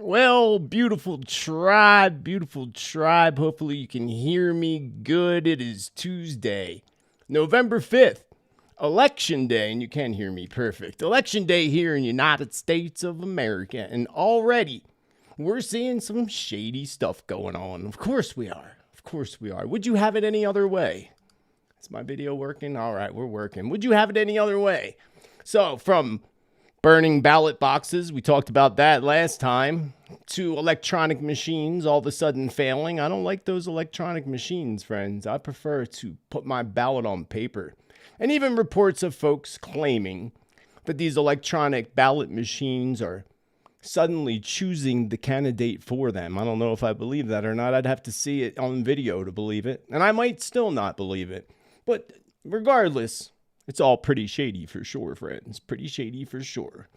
Well, beautiful tribe, hopefully you can hear me good. It is Tuesday, November 5th, Election Day, and you can hear me perfect. Election Day here in the United States of America, and already we're seeing some shady stuff going on. Of course we are. Would you have it any other way? Is my video working? All right, we're working. Would you have it any other way? So, from burning ballot boxes, we talked about that last time, to electronic machines all of a sudden failing. I don't like those electronic machines, friends. I prefer to put my ballot on paper. And even reports of folks claiming that these electronic ballot machines are suddenly choosing the candidate for them. I don't know if I believe that or not. I'd have to see it on video to believe it. And I might still not believe it. But regardless, it's all pretty shady for sure, friends. Pretty shady for sure.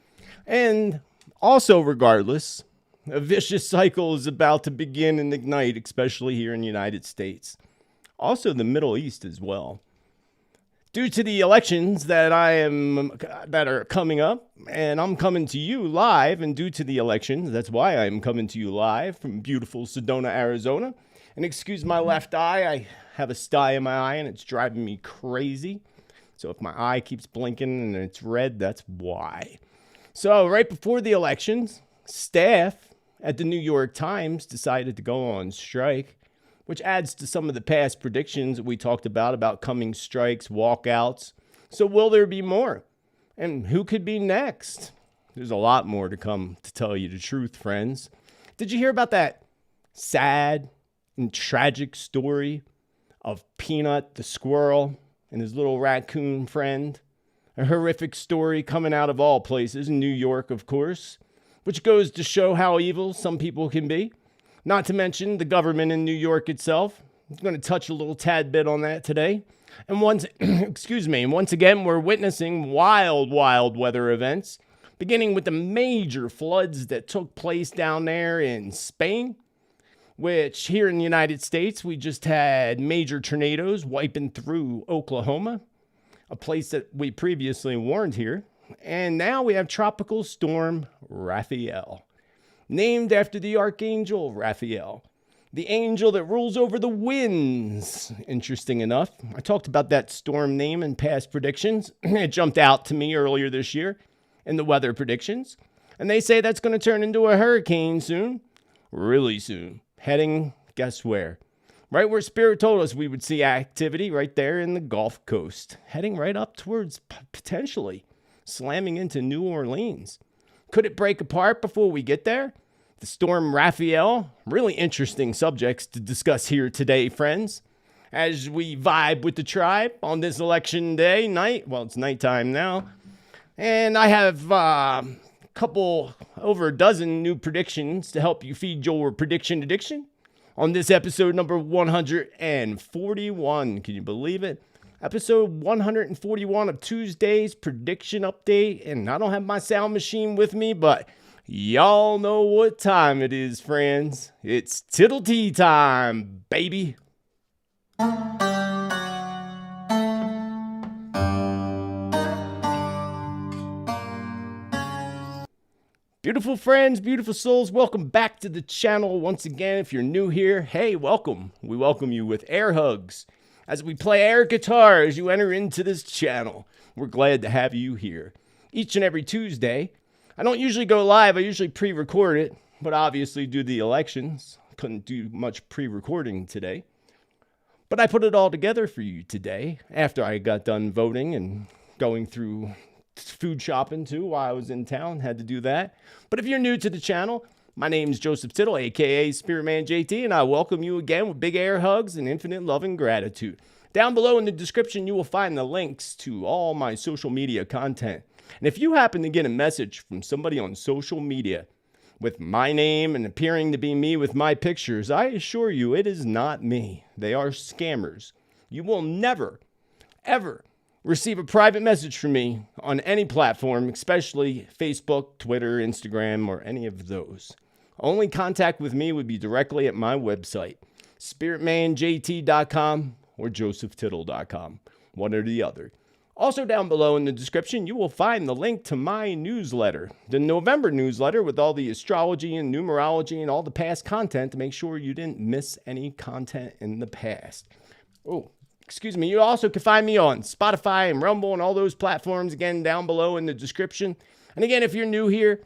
And also, regardless, a vicious cycle is about to begin and ignite, especially here in the United States. Also, the Middle East as well. Due to the elections that are coming up, and I'm coming to you live, and due to the elections, that's why I'm coming to you live from beautiful Sedona, Arizona. And excuse my left eye, I have a sty in my eye, and it's driving me crazy. So if my eye keeps blinking and it's red, that's why. So right before the elections, staff at the New York Times decided to go on strike, which adds to some of the past predictions that we talked about coming strikes, walkouts. So will there be more? And who could be next? There's a lot more to come, to tell you the truth, friends. Did you hear about that sad and tragic story of Peanut the squirrel and his little raccoon friend? A horrific story coming out of all places, in New York, of course, which goes to show how evil some people can be. Not to mention the government in New York itself. I'm going to touch a little tad bit on that today. And once again, we're witnessing wild weather events, beginning with the major floods that took place down there in Spain, which here in the United States, we just had major tornadoes wiping through Oklahoma, a place that we previously warned here. And now we have Tropical Storm Rafael, named after the archangel Raphael, the angel that rules over the winds. Interesting enough, I talked about that storm name in past predictions. It jumped out to me earlier this year in the weather predictions. And they say that's going to turn into a hurricane soon, really soon, heading, guess where? Right where Spirit told us we would see activity, right there in the Gulf Coast, heading right up towards potentially slamming into New Orleans. Could it break apart before we get there? The storm Raphael, really interesting subjects to discuss here today, friends, as we vibe with the tribe on this election day night. Well, it's nighttime now. And I have over a dozen new predictions to help you feed your prediction addiction on this episode number 141. Can you believe it? Episode 141 of Tuesday's prediction update. And I don't have my sound machine with me, but y'all know what time it is, friends. It's Tittle Tea time, baby. Beautiful friends, beautiful souls, welcome back to the channel once again. If you're new here, hey, welcome. We welcome you with air hugs as we play air guitar as you enter into this channel. We're glad to have you here. Each and every Tuesday, I don't usually go live, I usually pre-record it, but obviously due to the elections, couldn't do much pre-recording today. But I put it all together for you today after I got done voting and going through food shopping too while I was in town, had to do that. But if you're new to the channel, my name is Joseph Tittel, aka Spiritman JT, and I welcome you again with big air hugs and infinite love and gratitude. Down below in the description, you will find the links to all my social media content. And if you happen to get a message from somebody on social media with my name and appearing to be me with my pictures, I assure you it is not me. They are scammers. You will never, ever receive a private message from me on any platform, especially Facebook, Twitter, Instagram, or any of those. Only contact with me would be directly at my website, spiritmanjt.com or josephtittle.com, one or the other. Also down below in the description, you will find the link to my newsletter, the November newsletter with all the astrology and numerology and all the past content to make sure you didn't miss any content in the past. Oh, excuse me. You also can find me on Spotify and Rumble and all those platforms, again, down below in the description. And again, if you're new here,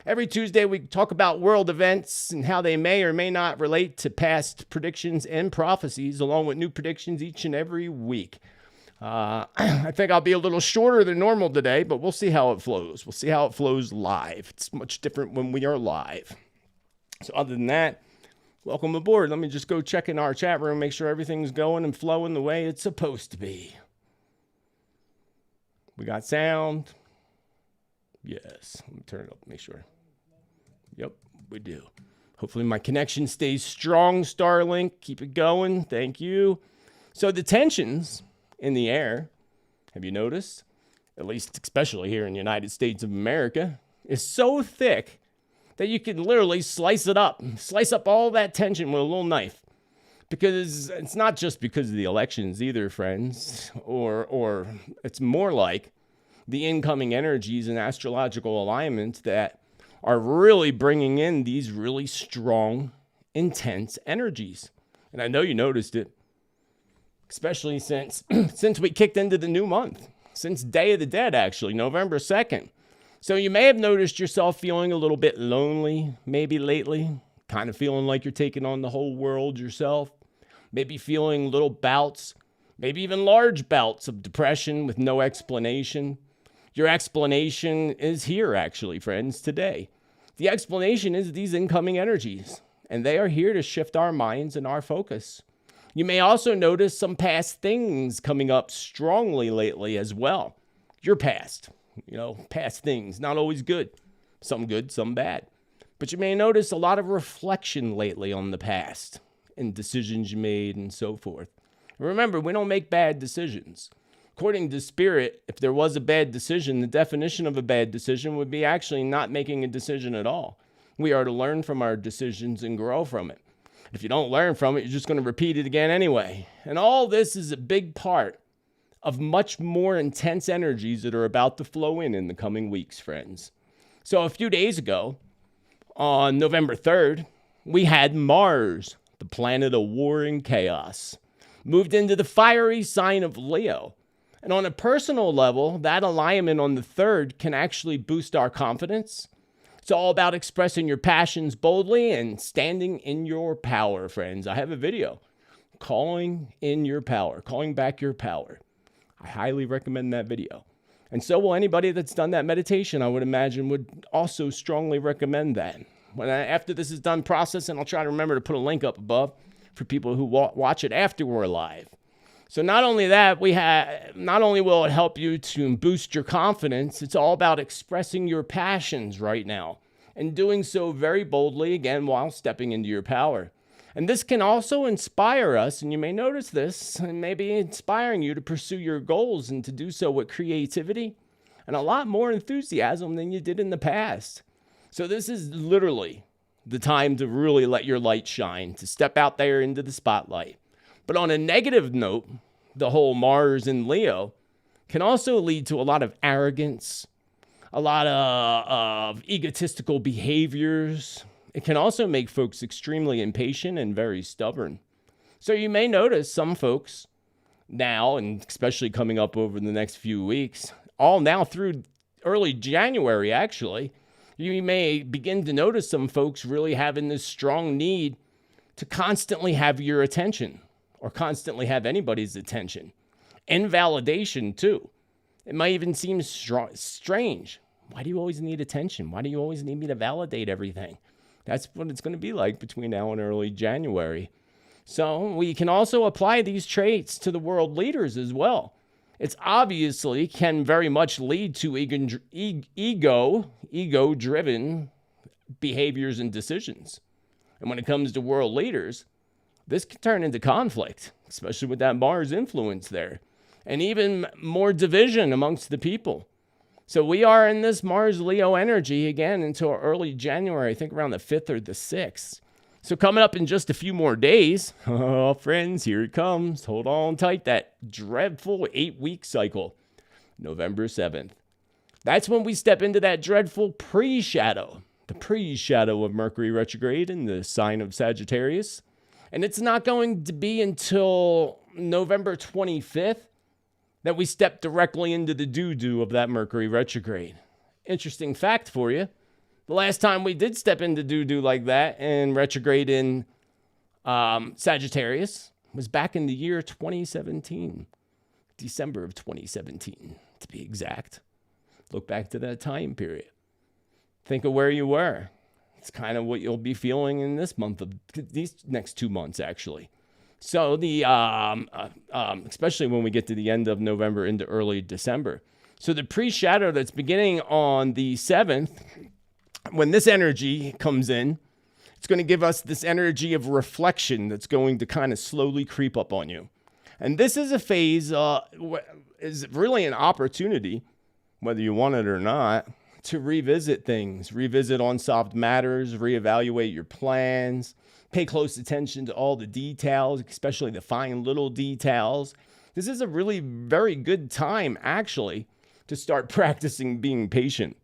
every Tuesday we talk about world events and how they may or may not relate to past predictions and prophecies, along with new predictions each and every week. I think I'll be a little shorter than normal today, but we'll see how it flows. We'll see how it flows live. It's much different when we are live. So other than that, welcome aboard. Let me just go check in our chat room, make sure everything's going and flowing the way it's supposed to be. We got sound. Yes. Let me turn it up, make sure. Yep, we do. Hopefully my connection stays strong, Starlink. Keep it going. Thank you. So the tensions in the air, have you noticed, at least especially here in the United States of America, is so thick that you can literally slice up all that tension with a little knife. Because it's not just because of the elections either, friends, or it's more like the incoming energies and astrological alignments that are really bringing in these really strong, intense energies. And I know you noticed it, especially since we kicked into the new month, since Day of the Dead, actually, November 2nd. So you may have noticed yourself feeling a little bit lonely, maybe lately, kind of feeling like you're taking on the whole world yourself, maybe feeling little bouts, maybe even large bouts of depression with no explanation. Your explanation is here, actually, friends, today. The explanation is these incoming energies, and they are here to shift our minds and our focus. You may also notice some past things coming up strongly lately as well. Your past, past things, not always good. Some good, some bad. But you may notice a lot of reflection lately on the past and decisions you made and so forth. Remember, we don't make bad decisions. According to Spirit, if there was a bad decision, the definition of a bad decision would be actually not making a decision at all. We are to learn from our decisions and grow from it. If you don't learn from it, you're just going to repeat it again anyway. And all this is a big part of much more intense energies that are about to flow in the coming weeks, friends. So a few days ago, on November 3rd, we had Mars, the planet of war and chaos, moved into the fiery sign of Leo. And on a personal level, that alignment on the 3rd can actually boost our confidence. It's all about expressing your passions boldly and standing in your power, friends. I have a video, calling in your power, calling back your power. I highly recommend that video. And so will anybody that's done that meditation, I would imagine, would also strongly recommend that. After this is done processing, I'll try to remember to put a link up above for people who watch it after we're live. So not only that, not only will it help you to boost your confidence, it's all about expressing your passions right now and doing so very boldly, again, while stepping into your power. And this can also inspire us, and you may notice this, and maybe inspiring you to pursue your goals and to do so with creativity and a lot more enthusiasm than you did in the past. So this is literally the time to really let your light shine, to step out there into the spotlight. But on a negative note, the whole Mars in Leo can also lead to a lot of arrogance, a lot of egotistical behaviors. It can also make folks extremely impatient and very stubborn. So you may notice some folks now, and especially coming up over the next few weeks, all now through early January actually, you may begin to notice some folks really having this strong need to constantly have your attention, or constantly have anybody's attention. And validation, too. It might even seem strange. Why do you always need attention? Why do you always need me to validate everything? That's what it's going to be like between now and early January. So we can also apply these traits to the world leaders as well. It's obviously can very much lead to ego-driven behaviors and decisions. And when it comes to world leaders, this can turn into conflict, especially with that Mars influence there, and even more division amongst the people. So we are in this Mars-Leo energy again until early January, I think around the 5th or the 6th. So coming up in just a few more days, oh, friends, here it comes. Hold on tight, that dreadful 8-week cycle. November 7th. That's when we step into that dreadful pre-shadow, the pre-shadow of Mercury retrograde in the sign of Sagittarius. And it's not going to be until November 25th that we step directly into the doo-doo of that Mercury retrograde. Interesting fact for you. The last time we did step into doo-doo like that and retrograde in Sagittarius was back in the year 2017. December of 2017, to be exact. Look back to that time period. Think of where you were. It's kind of what you'll be feeling in this month of these next 2 months, actually. So especially when we get to the end of November into early December. So the pre-shadow that's beginning on the 7th, when this energy comes in, it's going to give us this energy of reflection that's going to kind of slowly creep up on you. And this is a phase, is really an opportunity, whether you want it or not, to revisit things, revisit unsolved matters, reevaluate your plans, pay close attention to all the details, especially the fine little details. This is a really very good time, actually, to start practicing being patient.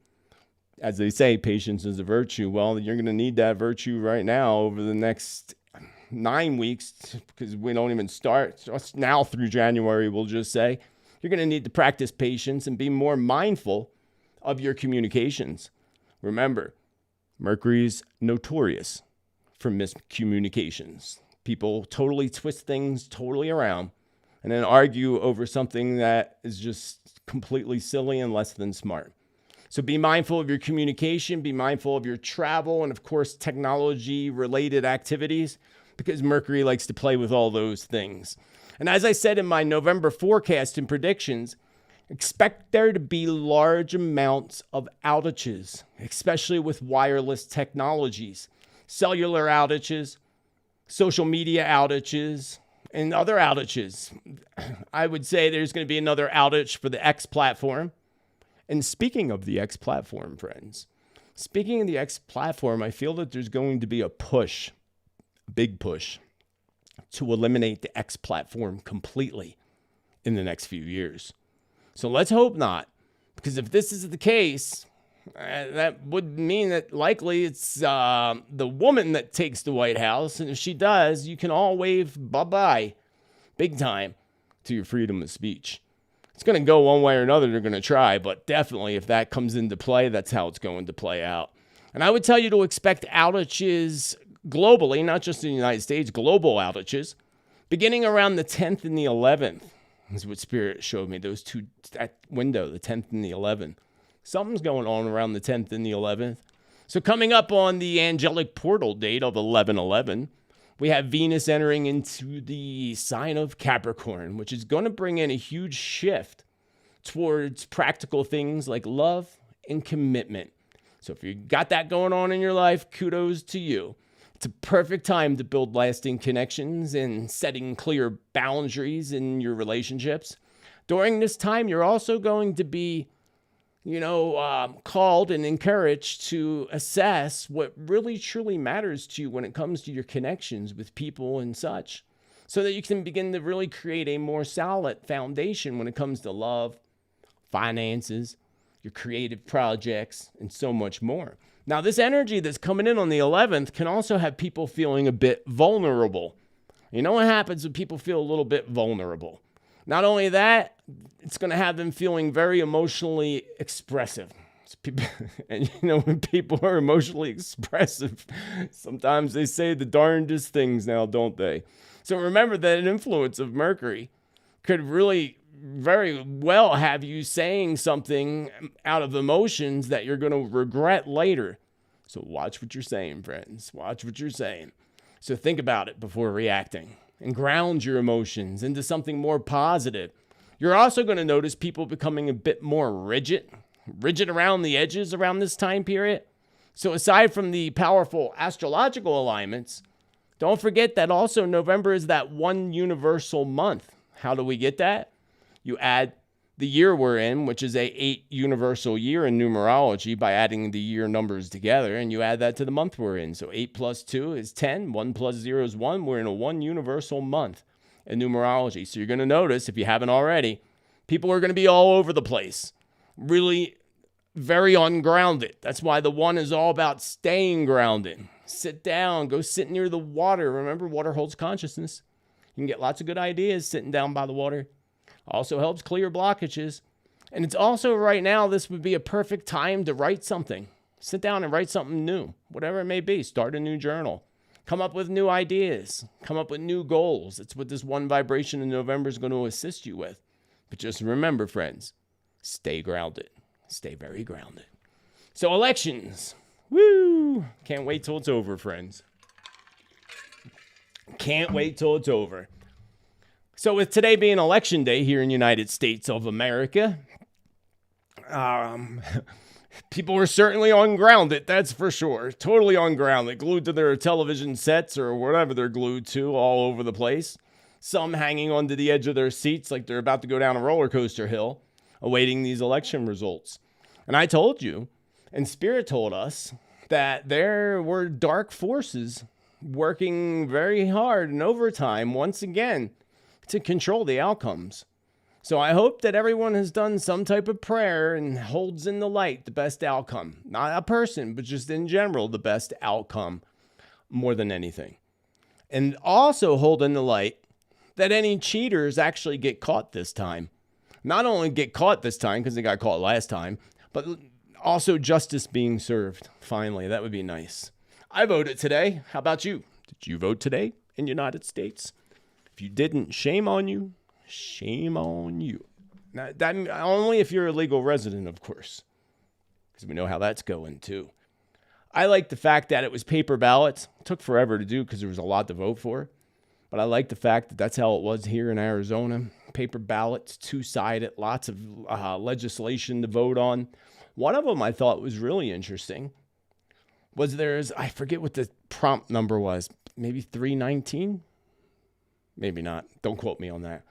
As they say, patience is a virtue. Well, you're going to need that virtue right now over the next 9 weeks, because we don't even start now through January, we'll just say. You're going to need to practice patience and be more mindful of your communications. Remember, Mercury's notorious for miscommunications. People totally twist things totally around and then argue over something that is just completely silly and less than smart. So be mindful of your communication, be mindful of your travel, and of course, technology-related activities, because Mercury likes to play with all those things. And as I said in my November forecast and predictions, expect there to be large amounts of outages, especially with wireless technologies, cellular outages, social media outages, and other outages. I would say there's going to be another outage for the X platform. And speaking of the X platform, friends, speaking of the X platform, I feel that there's going to be a push, a big push, to eliminate the X platform completely in the next few years. So let's hope not, because if this is the case, that would mean that likely it's the woman that takes the White House. And if she does, you can all wave bye-bye big time to your freedom of speech. It's going to go one way or another. They're going to try, but definitely if that comes into play, that's how it's going to play out. And I would tell you to expect outages globally, not just in the United States, global outages, beginning around the 10th and the 11th. Is what Spirit showed me, those two, that window, the 10th and the 11th. Something's going on around the 10th and the 11th. So coming up on the angelic portal date of 11/11, we have Venus entering into the sign of Capricorn, which is going to bring in a huge shift towards practical things like love and commitment. So if you got that going on in your life, kudos to you. It's a perfect time to build lasting connections and setting clear boundaries in your relationships. During this time, you're also going to be, called and encouraged to assess what really truly matters to you when it comes to your connections with people and such, so that you can begin to really create a more solid foundation when it comes to love, finances, your creative projects, and so much more. Now, this energy that's coming in on the 11th can also have people feeling a bit vulnerable. You know what happens when people feel a little bit vulnerable? Not only that, it's going to have them feeling very emotionally expressive. And when people are emotionally expressive, sometimes they say the darndest things now, don't they? So remember that an influence of Mercury could really very well have you saying something out of emotions that you're going to regret later. So watch what you're saying, friends. Watch what you're saying. So think about it before reacting and ground your emotions into something more positive. You're also going to notice people becoming a bit more rigid around the edges around this time period. So aside from the powerful astrological alignments, don't forget that also November is that one universal month. How do we get that? You add the year we're in, which is a 8 universal year in numerology, by adding the year numbers together, and you add that to the month we're in. So 8 plus 2 is 10, 1 plus 0 is 1. We're in a one universal month in numerology. So you're going to notice, if you haven't already, People are going to be all over the place. Really very ungrounded. That's why the one is all about staying grounded. Sit down, go sit near the water. Remember, water holds consciousness. You can get lots of good ideas sitting down by the water. Also helps clear blockages. And it's also right now, this would be a perfect time to write something. Sit down and write something new, whatever it may be. Start a new journal. Come up with new ideas. Come up with new goals. It's what this one vibration in November is going to assist you with. But just remember, friends, stay grounded. Stay very grounded. So elections. Woo! Can't wait till it's over, friends. Can't wait till it's over. So with today being election day here in the United States of America, people are certainly ungrounded, that's for sure. Totally ungrounded, glued to their television sets or whatever they're glued to all over the place. Some hanging onto the edge of their seats like they're about to go down a roller coaster hill, awaiting these election results. And I told you, and Spirit told us, that there were dark forces working very hard and overtime once again to control the outcomes. So I hope that everyone has done some type of prayer and holds in the light the best outcome. Not a person, but just in general, the best outcome more than anything. And also hold in the light that any cheaters actually get caught this time. Not only get caught this time because they got caught last time, but also justice being served. Finally, that would be nice. I voted today. How about you? Did you vote today in the United States? If you didn't, shame on you. Shame on you. Now, that only if you're a legal resident, of course, because we know how that's going too. I like the fact that it was paper ballots. It took forever to do because there was a lot to vote for. But I like the fact that that's how it was here in Arizona. Paper ballots, two-sided, lots of legislation to vote on. One of them I thought was really interesting was I forget what the prompt number was, maybe 319? Maybe not. Don't quote me on that.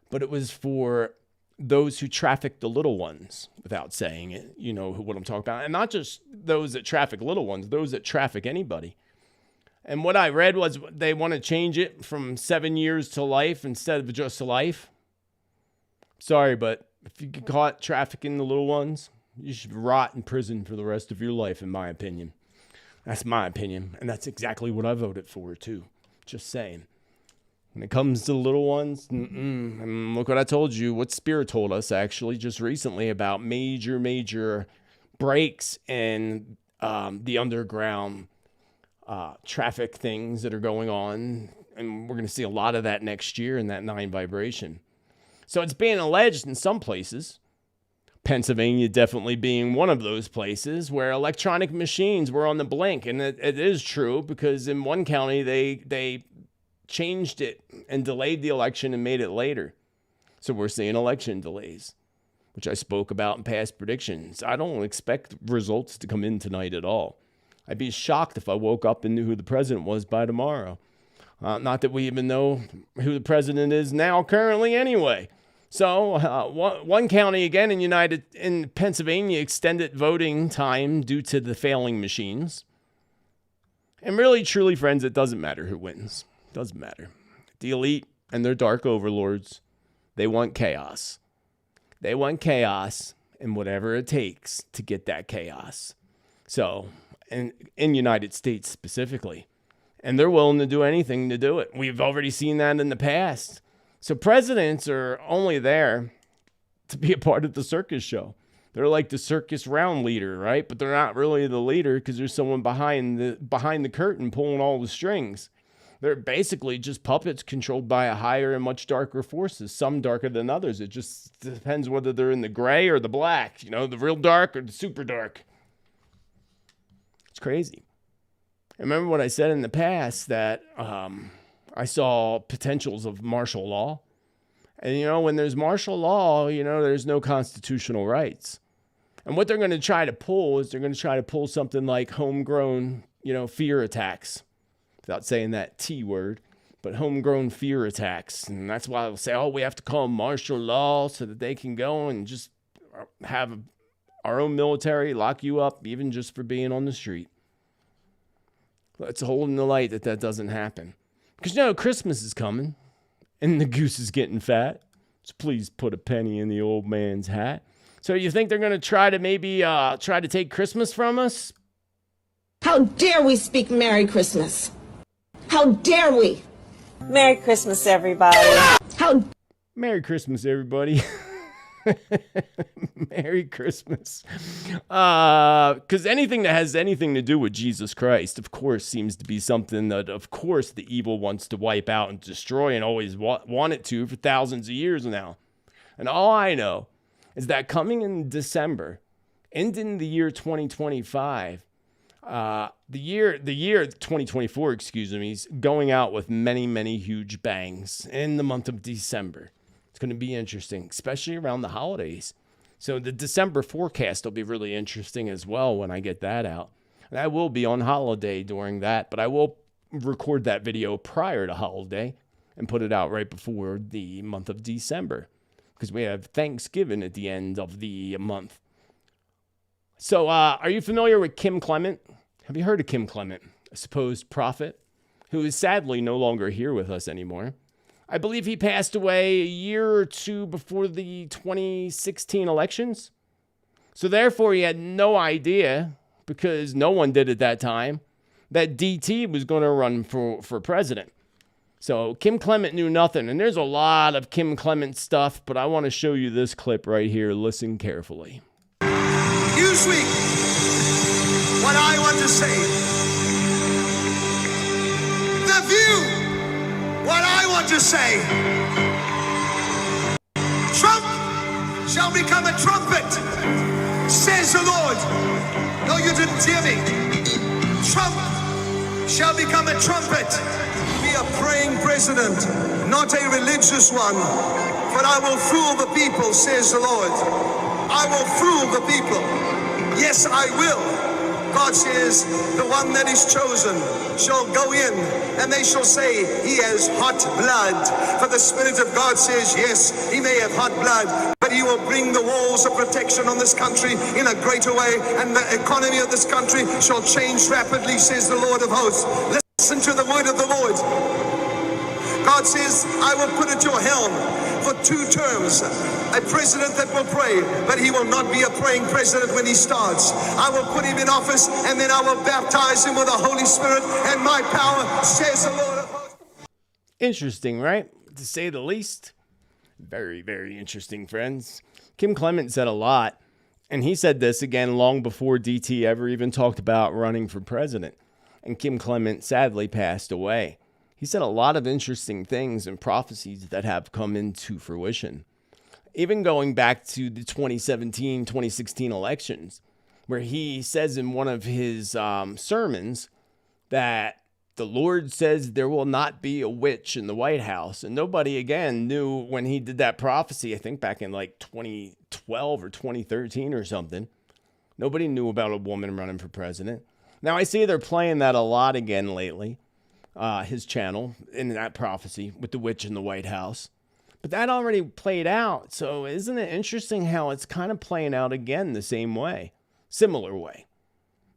But it was for those who traffic the little ones, without saying it. You know what I'm talking about. And not just those that traffic little ones, those that traffic anybody. And what I read was they want to change it from 7 years to life instead of just life. Sorry, but if you get caught trafficking the little ones, you should rot in prison for the rest of your life, in my opinion. That's my opinion. And that's exactly what I voted for, too. Just saying. When it comes to the little ones, and look what I told you, what Spirit told us, actually, just recently about major breaks in the underground traffic things that are going on. And we're going to see a lot of that next year in that 9 vibration. So it's being alleged in some places, Pennsylvania definitely being one of those places, where electronic machines were on the blink. And it is true, because in one county, they changed it and delayed the election and made it later. So we're seeing election delays, which I spoke about in past predictions. I don't expect results to come in tonight at all. I'd be shocked if I woke up and knew who the president was by tomorrow. Not that we even know who the president is now currently anyway. So one county again in Pennsylvania extended voting time due to the failing machines. And really, truly, friends, it doesn't matter who wins. It doesn't matter. The elite and their dark overlords, they want chaos. They want chaos and whatever it takes to get that chaos. So, in United States specifically. And they're willing to do anything to do it. We've already seen that in the past. So presidents are only there to be a part of the circus show. They're like the circus round leader, right? But they're not really the leader because there's someone behind the curtain pulling all the strings. They're basically just puppets controlled by a higher and much darker forces, some darker than others. It just depends whether they're in the gray or the black, the real dark or the super dark. It's crazy. Remember what I said in the past, that I saw potentials of martial law. And, when there's martial law, there's no constitutional rights. And what they're going to try to pull is they're going to try to pull something like homegrown, fear attacks. Without saying that T word, but homegrown fear attacks. And that's why they'll say, we have to call them martial law so that they can go and just have our own military lock you up, even just for being on the street. Let's hold in the light that doesn't happen. Because, Christmas is coming, and the goose is getting fat. So please put a penny in the old man's hat. So you think they're going to try to maybe try to take Christmas from us? How dare we speak Merry Christmas? How dare we? Merry Christmas, everybody. How Merry Christmas, everybody. Merry Christmas. Because anything that has anything to do with Jesus Christ, of course, seems to be something that, of course, the evil wants to wipe out and destroy and always want it to for thousands of years now. And all I know is that coming in December, ending the year 2025, the year 2024, is going out with many, many huge bangs in the month of December. It's going to be interesting, especially around the holidays. So the December forecast will be really interesting as well when I get that out. And I will be on holiday during that, but I will record that video prior to holiday and put it out right before the month of December, because we have Thanksgiving at the end of the month. So are you familiar with Kim Clement? Have you heard of Kim Clement, a supposed prophet who is sadly no longer here with us anymore? I believe he passed away a year or two before the 2016 elections. So therefore, he had no idea, because no one did at that time, that DT was going to run for president. So Kim Clement knew nothing. And there's a lot of Kim Clement stuff, but I want to show you this clip right here. Listen carefully. Newsweek, what I want to say. The View, what I want to say. Trump shall become a trumpet, says the Lord. No, you didn't hear me. Trump shall become a trumpet. Be a praying president, not a religious one. But I will fool the people, says the Lord. I will fool the people. Yes, I will. God says, the one that is chosen shall go in, and they shall say, he has hot blood. For the Spirit of God says, yes, he may have hot blood, but he will bring the walls of protection on this country in a greater way, and the economy of this country shall change rapidly, says the Lord of hosts. Listen to the word of the Lord. God says, I will put at your helm for 2 terms a president that will pray, but he will not be a praying president when he starts. I will put him in office, and then I will baptize him with the Holy Spirit and my power, says the Lord of hosts. Interesting, right? To say the least. Very, very interesting, friends. Kim Clement said a lot, and he said this again long before DT ever even talked about running for president. And Kim Clement sadly passed away. He said a lot of interesting things and prophecies that have come into fruition. Even going back to the 2017, 2016 elections, where he says in one of his sermons that the Lord says there will not be a witch in the White House. And nobody, again, knew when he did that prophecy, I think back in like 2012 or 2013 or something. Nobody knew about a woman running for president. Now, I see they're playing that a lot again lately. His channel in that prophecy with the witch in the White House. But that already played out. So isn't it interesting how it's kind of playing out again the same way, similar way?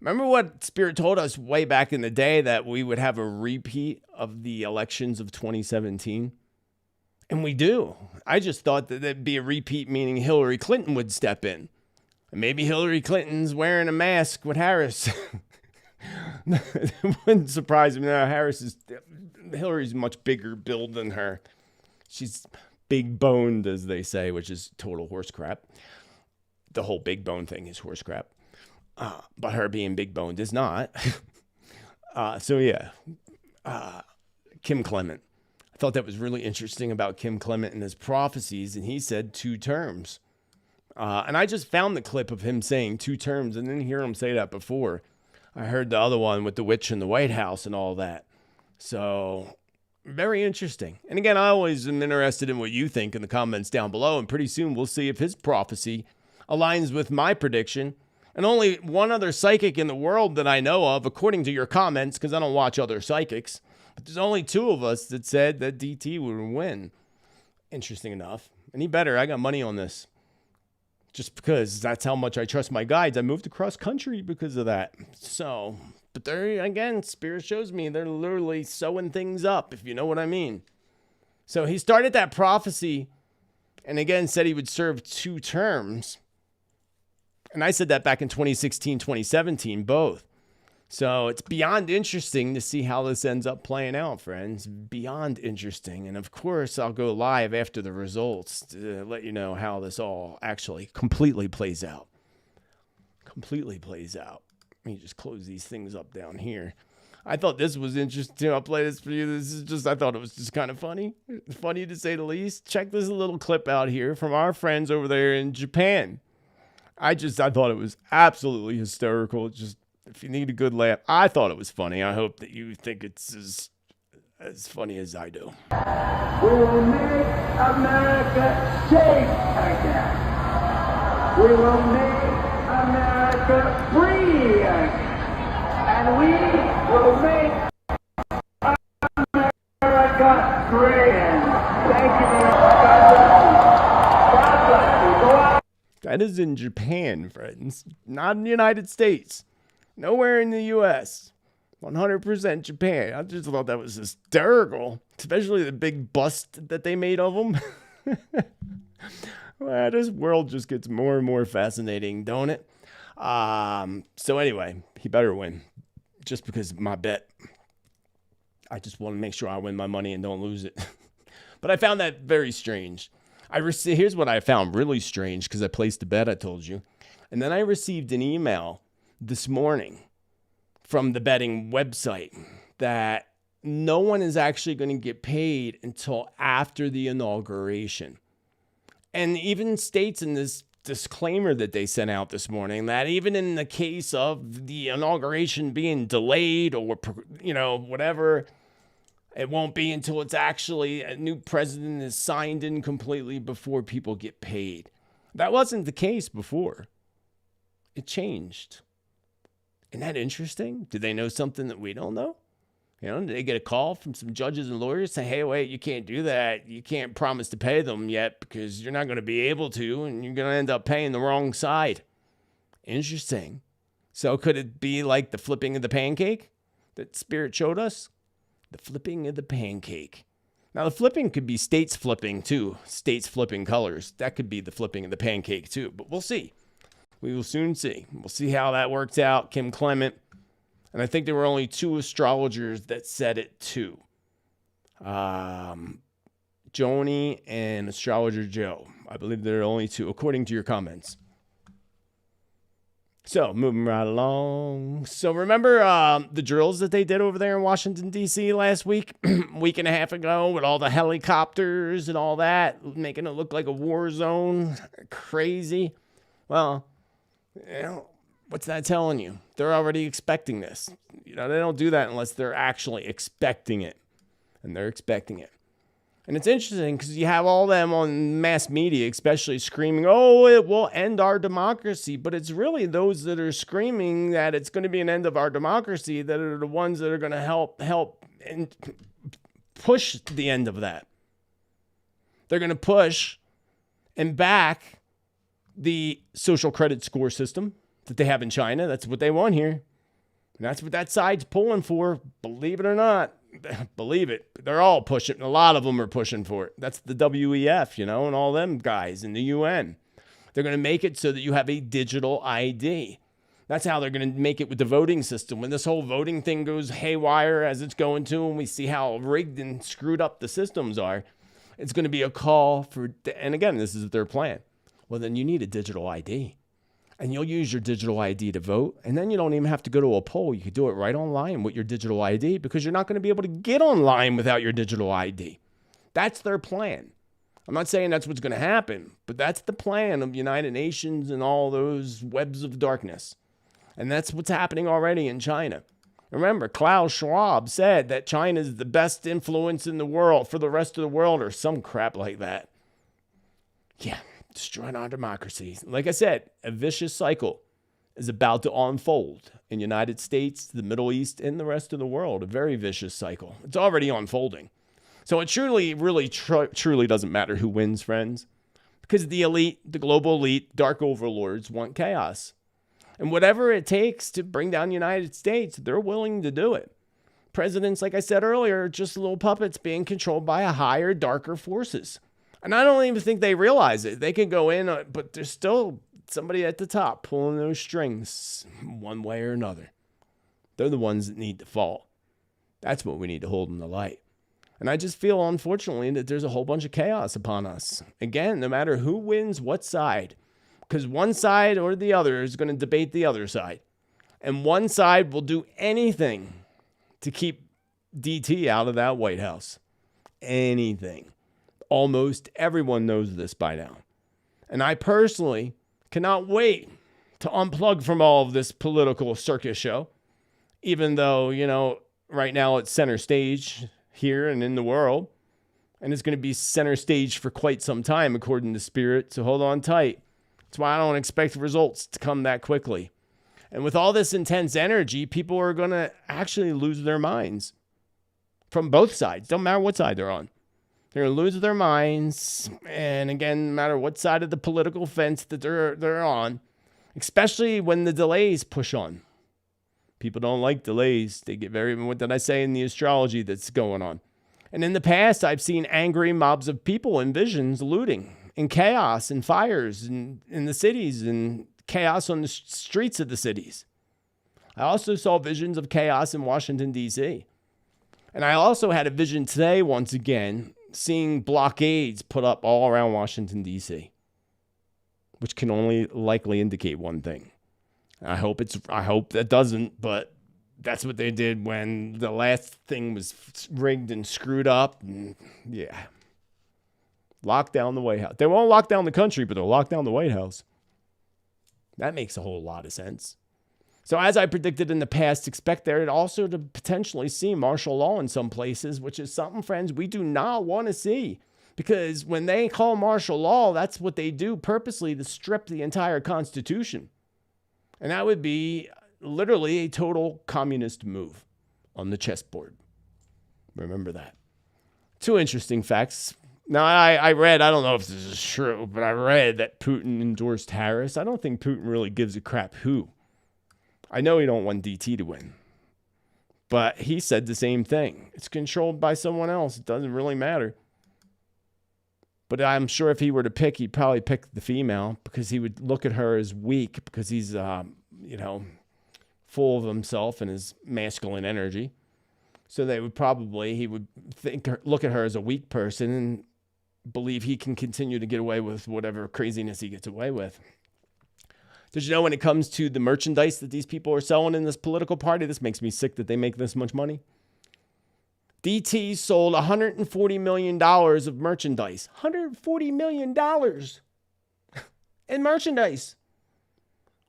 Remember what Spirit told us way back in the day, that we would have a repeat of the elections of 2017? And we do. I just thought that there'd be a repeat, meaning Hillary Clinton would step in. And maybe Hillary Clinton's wearing a mask with Harris. It wouldn't surprise me. No, Hillary's much bigger build than her. She's big boned, as they say, which is total horse crap. The whole big bone thing is horse crap. But her being big boned is not. Kim Clement. I thought that was really interesting about Kim Clement and his prophecies, and he said 2 terms. And I just found the clip of him saying 2 terms, and didn't hear him say that before. I heard the other one with the witch in the White House and all that. So, very interesting. And again, I always am interested in what you think in the comments down below. And pretty soon we'll see if his prophecy aligns with my prediction. And only one other psychic in the world that I know of, according to your comments, because I don't watch other psychics, but there's only 2 of us that said that DT would win. Interesting enough. And he better. I got money on this. Just because that's how much I trust my guides. I moved across country because of that. So, but there again, Spirit shows me they're literally sewing things up, if you know what I mean. So he started that prophecy And again, said he would serve 2 terms. And I said that back in 2016, 2017, both. So it's beyond interesting to see how this ends up playing out, friends. Beyond interesting. And of course, I'll go live after the results to let you know how this all actually completely plays out. Completely plays out. Let me just close these things up down here. I thought this was interesting. I'll play this for you. I thought it was just kind of funny. Funny to say the least. Check this little clip out here from our friends over there in Japan. I thought it was absolutely hysterical. Just, if you need a good laugh, I thought it was funny. I hope that you think it's as funny as I do. We will make America safe again. We will make America free again. And we will make America great again. Thank you very much. God bless you. Go out. That is in Japan, friends. Not in the United States. Nowhere in the U.S. 100% Japan. I just thought that was hysterical. Especially the big bust that they made of them. Well, this world just gets more and more fascinating, don't it? So anyway, he better win. Just because of my bet. I just want to make sure I win my money and don't lose it. But I found that very strange. Here's what I found really strange, because I placed a bet, I told you. And then I received an email this morning from the betting website that no one is actually going to get paid until after the inauguration. And even states in this disclaimer that they sent out this morning that even in the case of the inauguration being delayed or, whatever, it won't be until it's actually a new president is signed in completely before people get paid. That wasn't the case before. It changed. Isn't that interesting? Do they know something that we don't know? Did they get a call from some judges and lawyers saying, hey, wait, you can't do that. You can't promise to pay them yet because you're not going to be able to, and you're going to end up paying the wrong side. Interesting. So could it be like the flipping of the pancake that Spirit showed us? The flipping of the pancake. Now, the flipping could be states flipping, too. States flipping colors. That could be the flipping of the pancake, too. But we'll see. We will soon see. We'll see how that works out. Kim Clement. And I think there were only 2 astrologers that said it, too. Joni and Astrologer Joe. I believe there are only 2, according to your comments. So, moving right along. So, remember the drills that they did over there in Washington, D.C. last week? Week and a half ago with all the helicopters and all that, making it look like a war zone. Crazy. Well, what's that telling you? They're already expecting this. They don't do that unless they're actually expecting it. And they're expecting it. And it's interesting because you have all them on mass media, especially screaming, oh, it will end our democracy. But it's really those that are screaming that it's going to be an end of our democracy that are the ones that are going to help and push the end of that. They're going to push and back the social credit score system that they have in China. That's what they want here. And that's what that side's pulling for, believe it or not. Believe it. They're all pushing. A lot of them are pushing for it. That's the WEF, and all them guys in the UN. They're going to make it so that you have a digital ID. That's how they're going to make it with the voting system. When this whole voting thing goes haywire as it's going to, and we see how rigged and screwed up the systems are, it's going to be a call for, and again, this is their plan. Well, then you need a digital ID. And you'll use your digital ID to vote. And then you don't even have to go to a poll. You can do it right online with your digital ID because you're not going to be able to get online without your digital ID. That's their plan. I'm not saying that's what's going to happen, but that's the plan of United Nations and all those webs of darkness. And that's what's happening already in China. Remember, Klaus Schwab said that China is the best influence in the world for the rest of the world or some crap like that. Yeah. Destroying our democracy. Like I said, a vicious cycle is about to unfold in the United States, the Middle East, and the rest of the world. A very vicious cycle. It's already unfolding. So it truly doesn't matter who wins, friends. Because the elite, the global elite, dark overlords want chaos. And whatever it takes to bring down the United States, they're willing to do it. Presidents, like I said earlier, are just little puppets being controlled by higher, darker forces. And I don't even think they realize it. They can go in, but there's still somebody at the top pulling those strings one way or another. They're the ones that need to fall. That's what we need to hold in the light. And I just feel, unfortunately, that there's a whole bunch of chaos upon us. Again, no matter who wins what side, because one side or the other is going to debate the other side. And one side will do anything to keep DT out of that White House. Anything. Almost everyone knows this by now. And I personally cannot wait to unplug from all of this political circus show. Even though, right now it's center stage here and in the world. And it's going to be center stage for quite some time, according to Spirit. So hold on tight. That's why I don't expect results to come that quickly. And with all this intense energy, people are going to actually lose their minds. From both sides. Don't matter what side they're on. They're going to lose their minds. And again, no matter what side of the political fence that they're on. Especially when the delays push on. People don't like delays. They get what did I say in the astrology that's going on? And in the past, I've seen angry mobs of people in visions looting and chaos and fires in the cities and chaos on the streets of the cities. I also saw visions of chaos in Washington, D.C. And I also had a vision today, once again, seeing blockades put up all around Washington, D.C., which can only likely indicate one thing. I hope that doesn't, but that's what they did when the last thing was rigged and screwed up. And yeah. Lock down the White House. They won't lock down the country, but they'll lock down the White House. That makes a whole lot of sense. So as I predicted in the past, expect there also to potentially see martial law in some places, which is something, friends, we do not want to see. Because when they call martial law, that's what they do purposely to strip the entire Constitution. And that would be literally a total communist move on the chessboard. Remember that. Two interesting facts. Now, I read, I don't know if this is true, but I read that Putin endorsed Harris. I don't think Putin really gives a crap who. I know he don't want DT to win. But he said the same thing. It's controlled by someone else. It doesn't really matter. But I'm sure if he were to pick, he'd probably pick the female because he would look at her as weak because he's, full of himself and his masculine energy. So he would look at her as a weak person and believe he can continue to get away with whatever craziness he gets away with. Did you know when it comes to the merchandise that these people are selling in this political party, this makes me sick that they make this much money? DT sold $140 million of merchandise. $140 million in merchandise.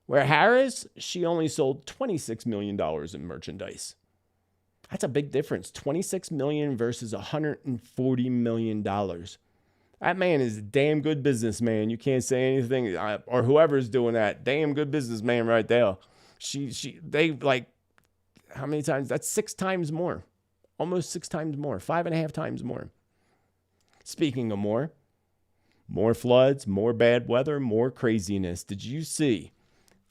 Where Harris, she only sold $26 million in merchandise. That's a big difference. $26 million versus $140 million. That man is a damn good businessman. You can't say anything, or whoever's doing that. Damn good businessman right there. How many times? That's 6 times more. Almost 6 times more. 5.5 times more. Speaking of more floods, more bad weather, more craziness. Did you see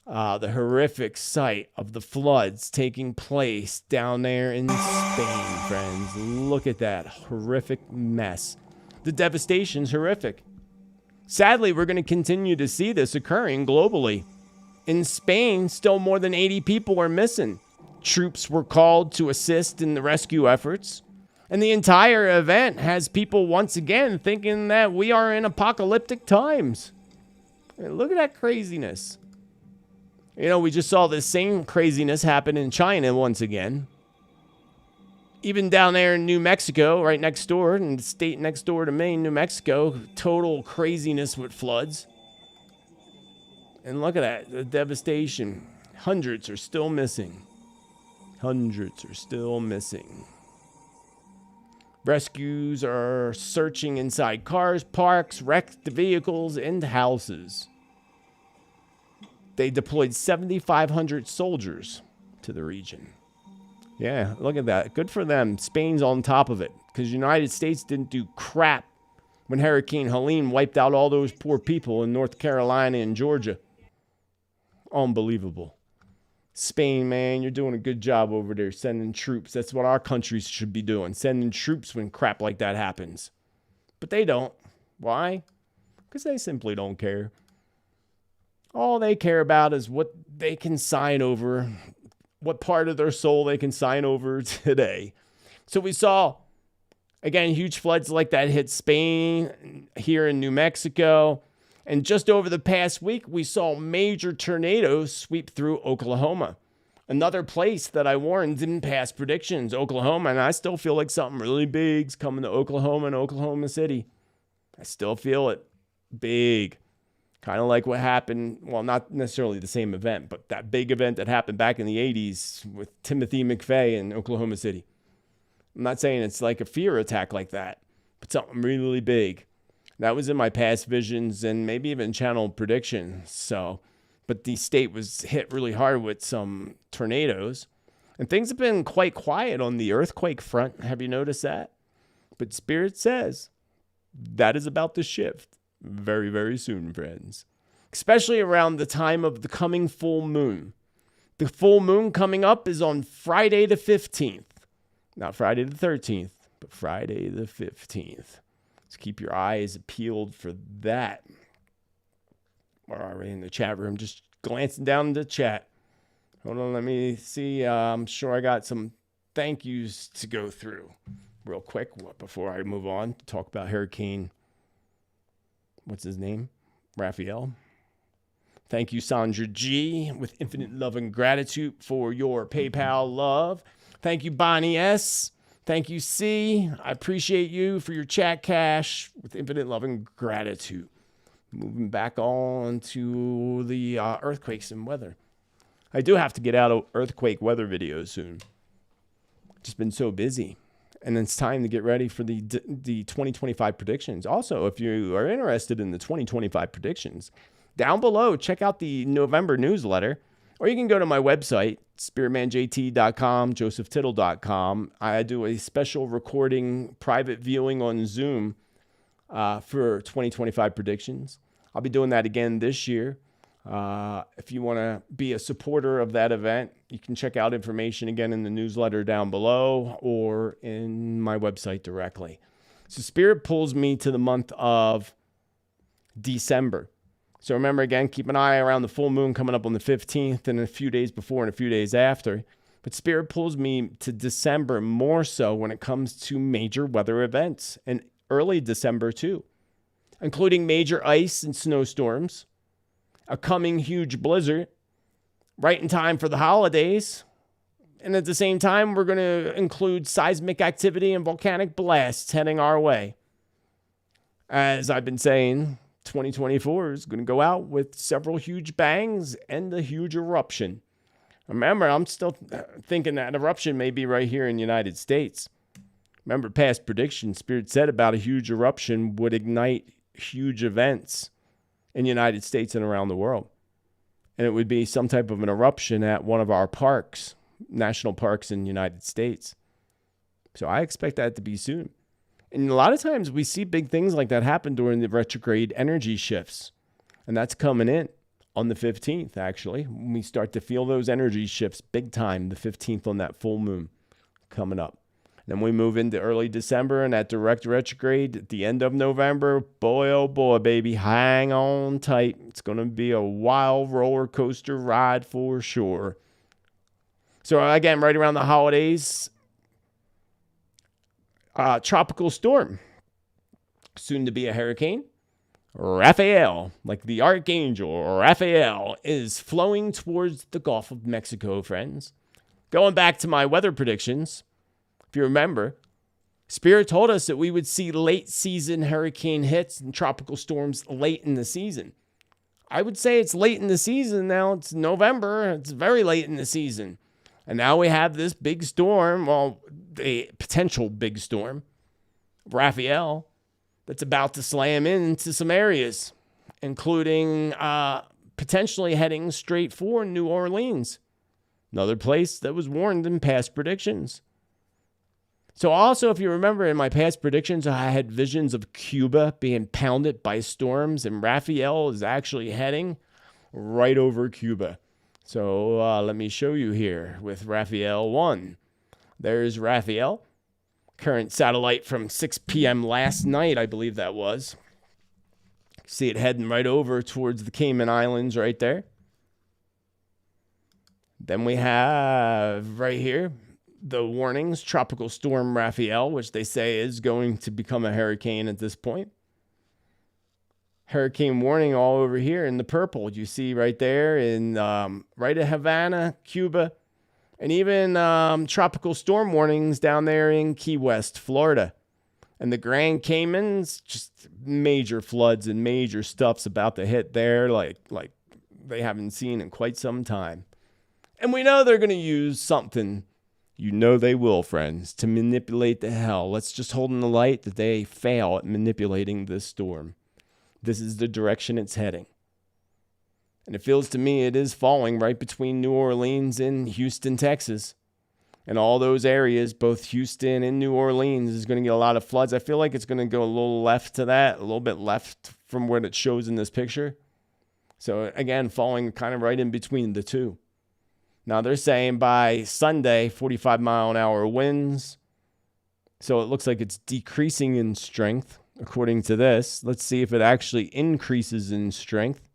the horrific sight of the floods taking place down there in Spain, friends? Look at that horrific mess. The devastation's horrific. Sadly, we're going to continue to see this occurring globally. In Spain, still more than 80 people are missing. Troops were called to assist in the rescue efforts. And the entire event has people once again thinking that we are in apocalyptic times. And look at that craziness. We just saw the same craziness happen in China once again. Even down there in New Mexico, right next door, in the state next door to Maine, New Mexico, total craziness with floods. And look at that, the devastation. Hundreds are still missing. Rescues are searching inside cars, parks, wrecked vehicles, and houses. They deployed 7,500 soldiers to the region. Yeah, look at that. Good for them. Spain's on top of it because the United States didn't do crap when Hurricane Helene wiped out all those poor people in North Carolina and Georgia. Unbelievable. Spain, man, you're doing a good job over there sending troops. That's what our countries should be doing, sending troops when crap like that happens. But they don't. Why? Because they simply don't care. All they care about is what they can sign over, what part of their soul they can sign over today. So we saw, again, huge floods like that hit Spain, here in New Mexico. And just over the past week, we saw major tornadoes sweep through Oklahoma. Another place that I warned in past predictions, Oklahoma, and I still feel like something really big's coming to Oklahoma and Oklahoma City. I still feel it big. Kind of like what happened, well, not necessarily the same event, but that big event that happened back in the 80s with Timothy McVeigh in Oklahoma City. I'm not saying it's like a fear attack like that, but something really big. That was in my past visions and maybe even channel predictions. So, but the state was hit really hard with some tornadoes. And things have been quite quiet on the earthquake front. Have you noticed that? But Spirit says that is about to shift very, very soon, friends. Especially around the time of the coming full moon. The full moon coming up is on Friday the 15th. Not Friday the 13th, but Friday the 15th. So keep your eyes peeled for that. We're already in the chat room, just glancing down the chat. Hold on, let me see. I'm sure I got some thank yous to go through real quick before I move on to talk about Hurricane. What's his name? Rafael. Thank you, Sandra G, with infinite love and gratitude for your PayPal love. Thank you, Bonnie S. Thank you, C. I appreciate you for your chat cash with infinite love and gratitude. Moving back on to the earthquakes and weather. I do have to get out of earthquake weather videos soon. Just been so busy. And it's time to get ready for the 2025 predictions. Also, if you are interested in the 2025 predictions, down below, check out the November newsletter. Or you can go to my website, spiritmanjt.com, josephtittel.com. I do a special recording, private viewing on Zoom for 2025 predictions. I'll be doing that again this year. If you want to be a supporter of that event, you can check out information again in the newsletter down below or in my website directly. So Spirit pulls me to the month of December. So remember, again, keep an eye around the full moon coming up on the 15th and a few days before and a few days after. But Spirit pulls me to December more so when it comes to major weather events, and early December too, including major ice and snowstorms, a coming huge blizzard, right in time for the holidays. And at the same time, we're going to include seismic activity and volcanic blasts heading our way. As I've been saying, 2024 is going to go out with several huge bangs and a huge eruption. Remember, I'm still thinking that eruption may be right here in the United States. Remember, past predictions, Spirit said about a huge eruption would ignite huge events in the United States and around the world. And it would be some type of an eruption at one of our parks, national parks in the United States. So I expect that to be soon. And a lot of times we see big things like that happen during the retrograde energy shifts. And that's coming in on the 15th, actually. When we start to feel those energy shifts big time, the 15th on that full moon coming up. Then we move into early December and that direct retrograde at the end of November. Boy, oh boy, baby, hang on tight. It's going to be a wild roller coaster ride for sure. So again, right around the holidays, tropical storm, soon to be a hurricane. Rafael, like the archangel Rafael, is flowing towards the Gulf of Mexico, friends. Going back to my weather predictions, if you remember, Spirit told us that we would see late season hurricane hits and tropical storms late in the season. I would say it's late in the season now. It's November. It's very late in the season. And now we have this big storm, well, a potential big storm, Rafael, that's about to slam into some areas, including potentially heading straight for New Orleans, another place that was warned in past predictions. So also, if you remember in my past predictions, I had visions of Cuba being pounded by storms, and Rafael is actually heading right over Cuba. So let me show you here with Rafael 1. There's Rafael, current satellite from 6 p.m. last night, I believe that was. See it heading right over towards the Cayman Islands right there. Then we have right here the warnings, Tropical Storm Rafael, which they say is going to become a hurricane at this point. Hurricane warning all over here in the purple. You see right there in right at Havana, Cuba, and even tropical storm warnings down there in Key West, Florida. And the Grand Caymans, just major floods and major stuff's about to hit there like they haven't seen in quite some time. And we know they're going to use something, you know they will, friends, to manipulate the hell. Let's just hold in the light that they fail at manipulating this storm. This is the direction it's heading. And it feels to me it is falling right between New Orleans and Houston, Texas. And all those areas, both Houston and New Orleans, is going to get a lot of floods. I feel like it's going to go a little left to that, a little bit left from what it shows in this picture. So again, falling kind of right in between the two. Now they're saying by Sunday, 45-mile-an-hour winds. So it looks like it's decreasing in strength, according to this. Let's see if it actually increases in strength.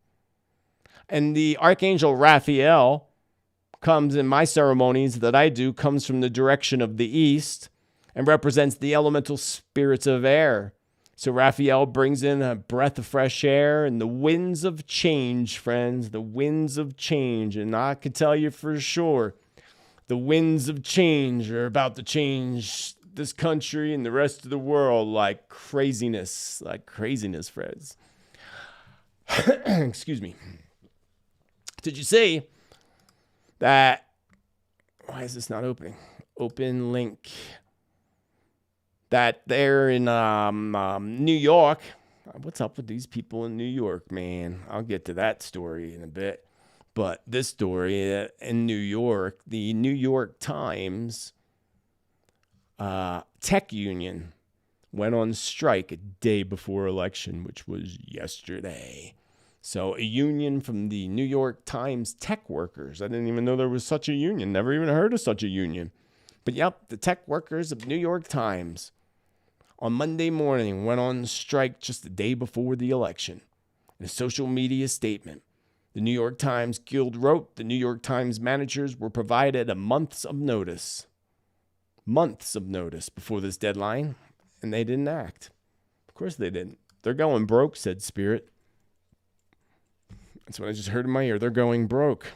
And the Archangel Raphael comes in my ceremonies that I do, comes from the direction of the east and represents the elemental spirits of air. So Raphael brings in a breath of fresh air and the winds of change, friends, the winds of change. And I can tell you for sure, the winds of change are about to change this country and the rest of the world like craziness, friends. Excuse me. Did you see that? Why is this not opening? Open link. That they're in New York. What's up with these people in New York, man? I'll get to that story in a bit. But this story in New York, the New York Times tech union went on strike a day before election, which was yesterday. So a union from the New York Times tech workers. I didn't even know there was such a union. Never even heard of such a union. But yep, the tech workers of New York Times on Monday morning went on strike just the day before the election. In a social media statement, the New York Times Guild wrote the New York Times managers were provided a months of notice before this deadline, and they didn't act. Of course they didn't. They're going broke, said Spirit. That's what I just heard in my ear. They're going broke.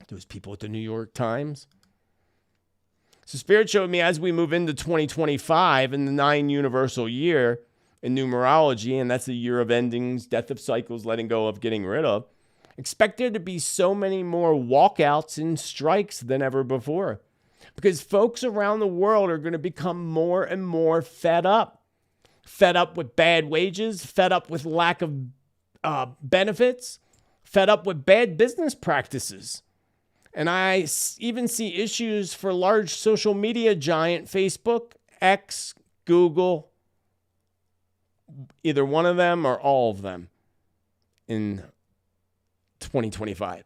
Those people at the New York Times. So Spirit showed me as we move into 2025 in the 9 universal year in numerology, and that's the year of endings, death of cycles, letting go of, getting rid of, expect there to be so many more walkouts and strikes than ever before. Because folks around the world are going to become more and more fed up. Fed up with bad wages, fed up with lack of benefits, fed up with bad business practices. And I even see issues for large social media giant Facebook, X, Google, either one of them or all of them in 2025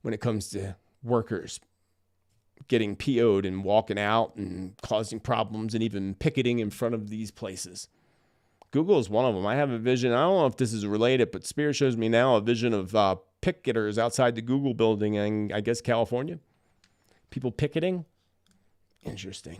when it comes to workers getting PO'd and walking out and causing problems and even picketing in front of these places. Google is one of them. I have a vision. I don't know if this is related, but Spirit shows me now a vision of picketers outside the Google building in, I guess, California. People picketing. Interesting.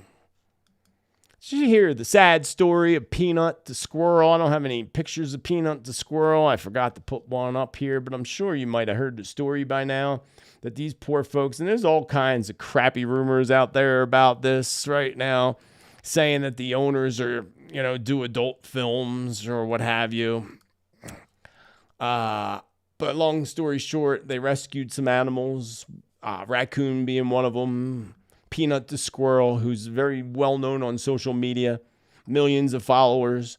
Did you hear the sad story of Peanut the squirrel? I don't have any pictures of Peanut the squirrel. I forgot to put one up here, but I'm sure you might have heard the story by now that these poor folks, and there's all kinds of crappy rumors out there about this right now, saying that the owners are, do adult films or what have you. But long story short, they rescued some animals, raccoon being one of them, Peanut the squirrel, who's very well known on social media, millions of followers.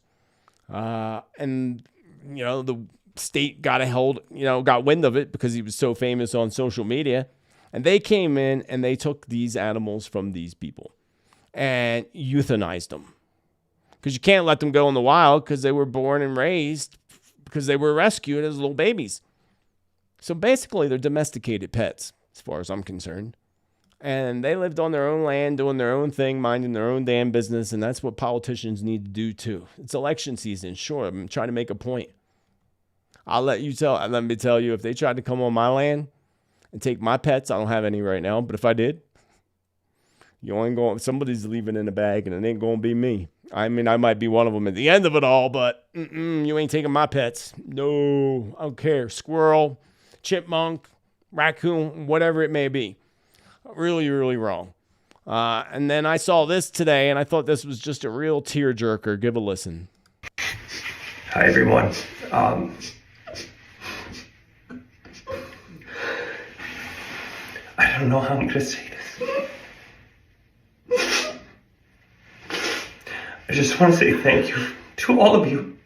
And the state got wind of it because he was so famous on social media. And they came in and they took these animals from these people and euthanized them. Because you can't let them go in the wild because they were born and raised because they were rescued as little babies. So basically, they're domesticated pets, as far as I'm concerned. And they lived on their own land, doing their own thing, minding their own damn business. And that's what politicians need to do, too. It's election season. Sure, I'm trying to make a point. Let me tell you, if they tried to come on my land and take my pets, I don't have any right now, but if I did, somebody's leaving in a bag, and it ain't going to be me. I mean, I might be one of them at the end of it all, but you ain't taking my pets. No, I don't care. Squirrel, chipmunk, raccoon, whatever it may be. Really, really wrong. And then I saw this today, and I thought this was just a real tearjerker. Give a listen. Hi, everyone. I don't know how I'm going to say this. I just want to say thank you to all of you.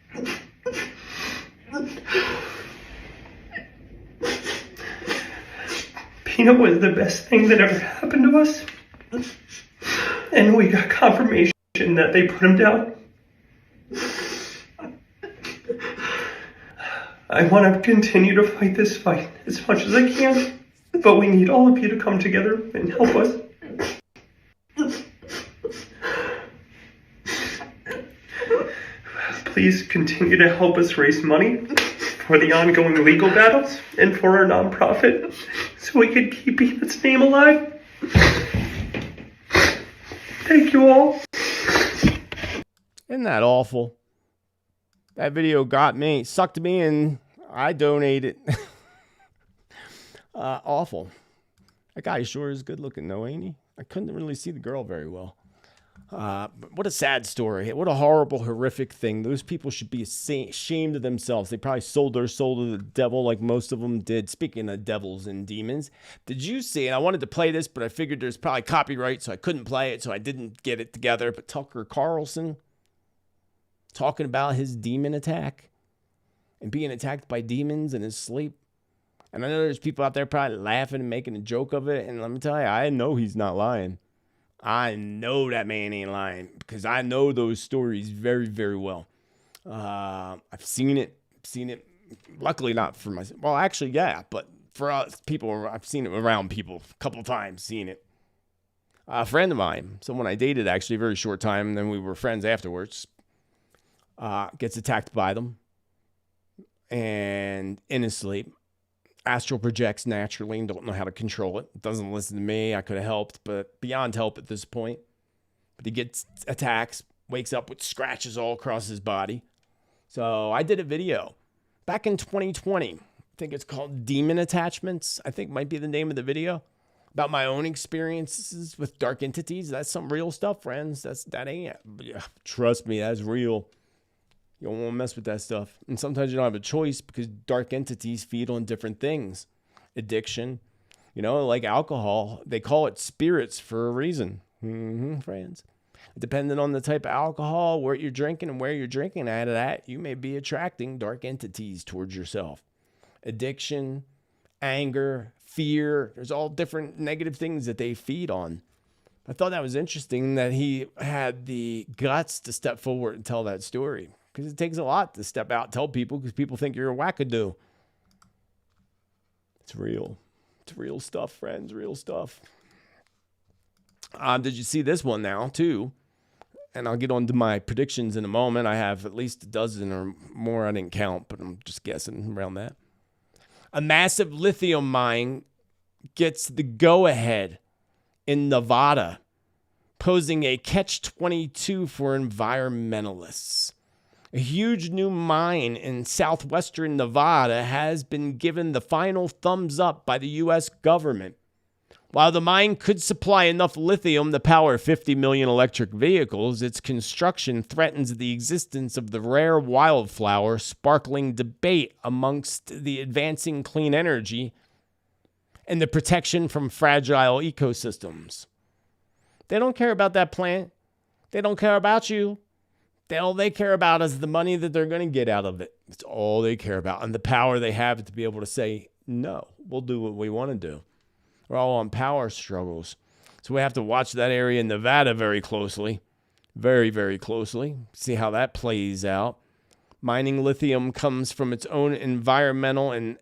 Peanut was the best thing that ever happened to us. And we got confirmation that they put him down. I want to continue to fight this fight as much as I can, but we need all of you to come together and help us. Please continue to help us raise money for the ongoing legal battles and for our nonprofit so we can keep Peanut's name alive. Thank you all. Isn't that awful? That video got me, sucked me in. I donated. Awful. That guy sure is good looking though, ain't he? I couldn't really see the girl very well. But what a sad story. What a horrible, horrific thing. Those people should be ashamed of themselves. They probably sold their soul to the devil like most of them did. Speaking of devils and demons, did you see, and I wanted to play this, but I figured there's probably copyright, so I couldn't play it, so I didn't get it together. But Tucker Carlson talking about his demon attack and being attacked by demons in his sleep. And I know there's people out there probably laughing and making a joke of it. And let me tell you, I know he's not lying. I know that man ain't lying because I know those stories very, very well. I've seen it. Luckily not for myself. Well, actually, yeah. But for us people, I've seen it around people a couple times, seen it. A friend of mine, someone I dated actually a very short time, and then we were friends afterwards, gets attacked by them. And in his sleep, astral projects naturally and don't know how to control it. Doesn't listen to me. I could have helped, but beyond help at this point. But he gets attacks, wakes up with scratches all across his body. So I did a video back in 2020. I think it's called Demon Attachments. I think might be the name of the video. About my own experiences with dark entities. That's some real stuff, friends. That ain't. Trust me, that's real. You don't want to mess with that stuff. And sometimes you don't have a choice because dark entities feed on different things. Addiction, like alcohol. They call it spirits for a reason, friends. Depending on the type of alcohol, what you're drinking and where you're drinking out of that, you may be attracting dark entities towards yourself. Addiction, anger, fear. There's all different negative things that they feed on. I thought that was interesting that he had the guts to step forward and tell that story. Because it takes a lot to step out and tell people because people think you're a wackadoo. It's real. It's real stuff, friends. Real stuff. Did you see this one now, too? And I'll get on to my predictions in a moment. I have at least a dozen or more. I didn't count, but I'm just guessing around that. A massive lithium mine gets the go-ahead in Nevada, posing a catch-22 for environmentalists. A huge new mine in southwestern Nevada has been given the final thumbs up by the U.S. government. While the mine could supply enough lithium to power 50 million electric vehicles, its construction threatens the existence of the rare wildflower sparkling debate amongst the advancing clean energy and the protection from fragile ecosystems. They don't care about that plant. They don't care about you. All they care about is the money that they're going to get out of it. It's all they care about. And the power they have to be able to say, no, we'll do what we want to do. We're all on power struggles. So we have to watch that area in Nevada very closely. Very, very closely. See how that plays out. Mining lithium comes from its own environmental and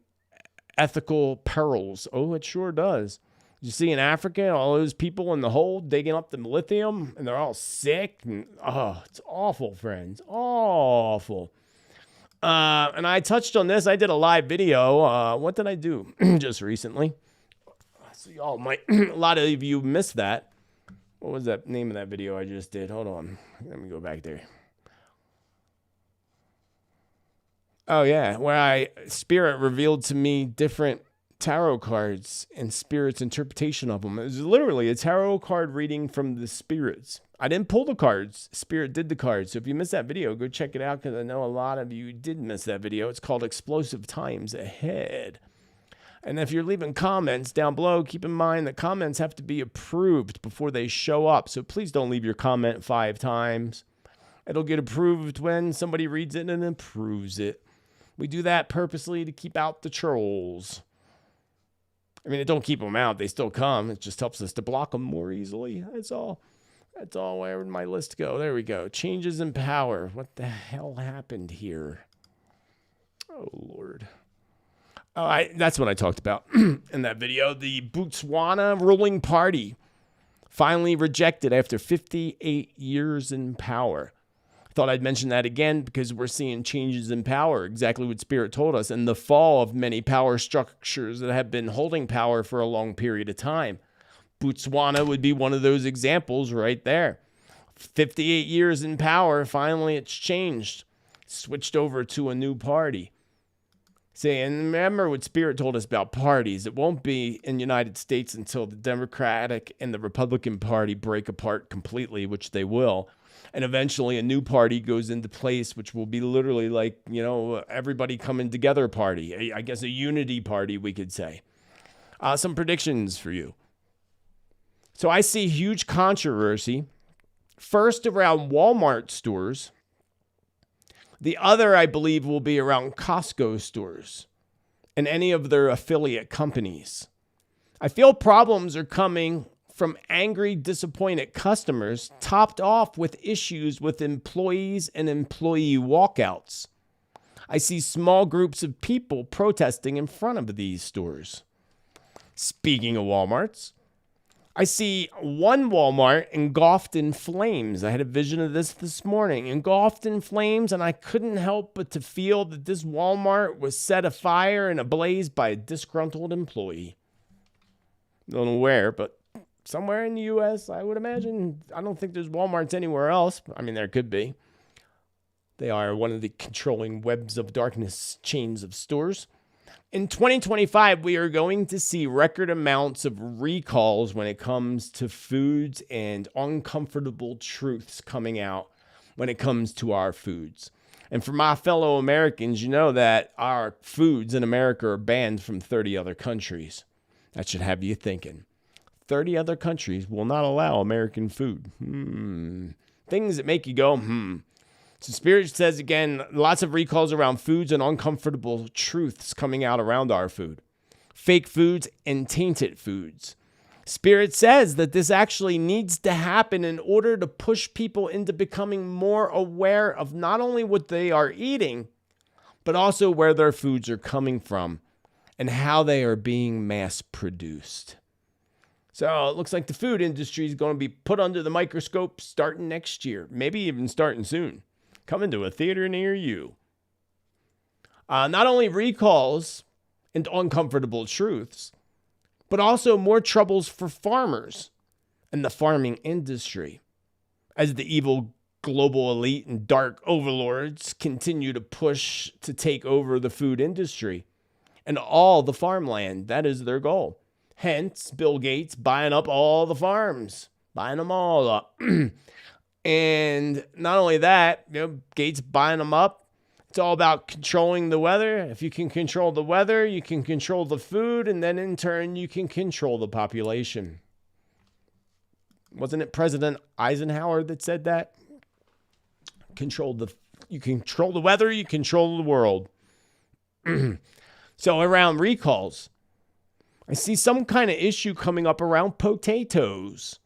ethical perils. Oh, it sure does. You see in Africa, all those people in the hole digging up the lithium, and they're all sick. And, it's awful, friends. Awful. And I touched on this. I did a live video. What did I do just recently? So y'all might, a lot of you missed that. What was that name of that video I just did? Hold on. Let me go back there. Oh, yeah. Where Spirit revealed to me different tarot cards and Spirit's interpretation of them. It was literally a tarot card reading from the spirits. I didn't pull the cards. Spirit did the cards. So if you missed that video, go check it out because I know a lot of you did miss that video. It's called Explosive Times Ahead. And if you're leaving comments down below, keep in mind that comments have to be approved before they show up. So please don't leave your comment 5 times. It'll get approved when somebody reads it and approves it. We do that purposely to keep out the trolls. I mean, it don't keep them out. They still come. It just helps us to block them more easily. That's all. That's all. Where would my list go? There we go. Changes in power. What the hell happened here? Oh, Lord. Oh, that's what I talked about in that video. The Botswana ruling party finally rejected after 58 years in power. I thought I'd mention that again because we're seeing changes in power, exactly what Spirit told us, and the fall of many power structures that have been holding power for a long period of time. Botswana would be one of those examples right there. 58 years in power, finally it's changed. Switched over to a new party. See, and remember what Spirit told us about parties. It won't be in the United States until the Democratic and the Republican Party break apart completely, which they will. And eventually a new party goes into place, which will be literally like, everybody coming together party. I guess a unity party, we could say. Some predictions for you. So I see huge controversy. First around Walmart stores. The other, I believe, will be around Costco stores and any of their affiliate companies. I feel problems are coming from angry, disappointed customers, topped off with issues with employees and employee walkouts. I see small groups of people protesting in front of these stores. Speaking of Walmarts, I see one Walmart engulfed in flames. I had a vision of this morning. Engulfed in flames, and I couldn't help but to feel that this Walmart was set afire and ablaze by a disgruntled employee. Don't know where, but somewhere in the U.S., I would imagine. I don't think there's Walmarts anywhere else. I mean, there could be. They are one of the controlling webs of darkness chains of stores. In 2025, we are going to see record amounts of recalls when it comes to foods and uncomfortable truths coming out when it comes to our foods. And for my fellow Americans, you know that our foods in America are banned from 30 other countries. That should have you thinking. 30 other countries will not allow American food. Things that make you go, So Spirit says, again, lots of recalls around foods and uncomfortable truths coming out around our food. Fake foods and tainted foods. Spirit says that this actually needs to happen in order to push people into becoming more aware of not only what they are eating, but also where their foods are coming from and how they are being mass produced. So it looks like the food industry is going to be put under the microscope starting next year, maybe even starting soon. Coming to a theater near you. Not only recalls and uncomfortable truths, but also more troubles for farmers and the farming industry as the evil global elite and dark overlords continue to push to take over the food industry and all the farmland. That is their goal. Hence, Bill Gates buying up all the farms, buying them all up. And not only that, Gates buying them up. It's all about controlling the weather. If you can control the weather, you can control the food, and then in turn, you can control the population. Wasn't it President Eisenhower that said that? You control the weather, you control the world. So around recalls, I see some kind of issue coming up around potatoes.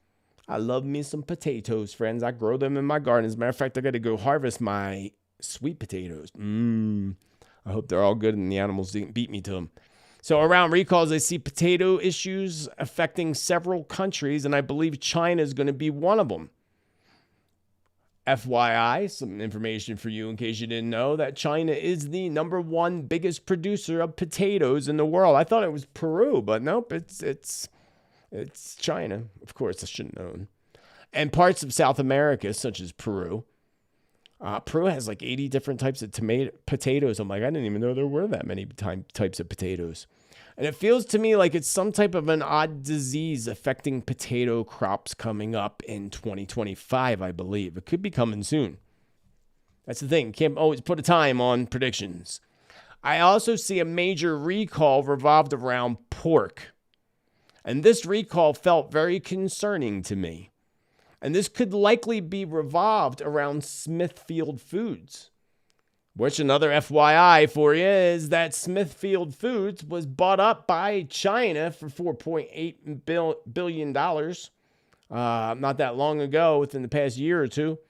I love me some potatoes, friends. I grow them in my garden. As a matter of fact, I got to go harvest my sweet potatoes. I hope they're all good and the animals didn't beat me to them. So around recalls, I see potato issues affecting several countries, and I believe China is going to be one of them. FYI, some information for you in case you didn't know, that China is the #1 biggest producer of potatoes in the world. I thought it was Peru, but nope, it's China. Of course, I should have known. And parts of South America, such as Peru. Peru has like 80 different types of potatoes. I'm like, I didn't even know there were that many types of potatoes. And it feels to me like it's some type of an odd disease affecting potato crops coming up in 2025, I believe. It could be coming soon. That's the thing. Can't always put a time on predictions. I also see a major recall revolved around pork. And this recall felt very concerning to me. And this could likely be revolved around Smithfield Foods. Which another FYI for you is that Smithfield Foods was bought up by China for $4.8 billion not that long ago, within the past year or two.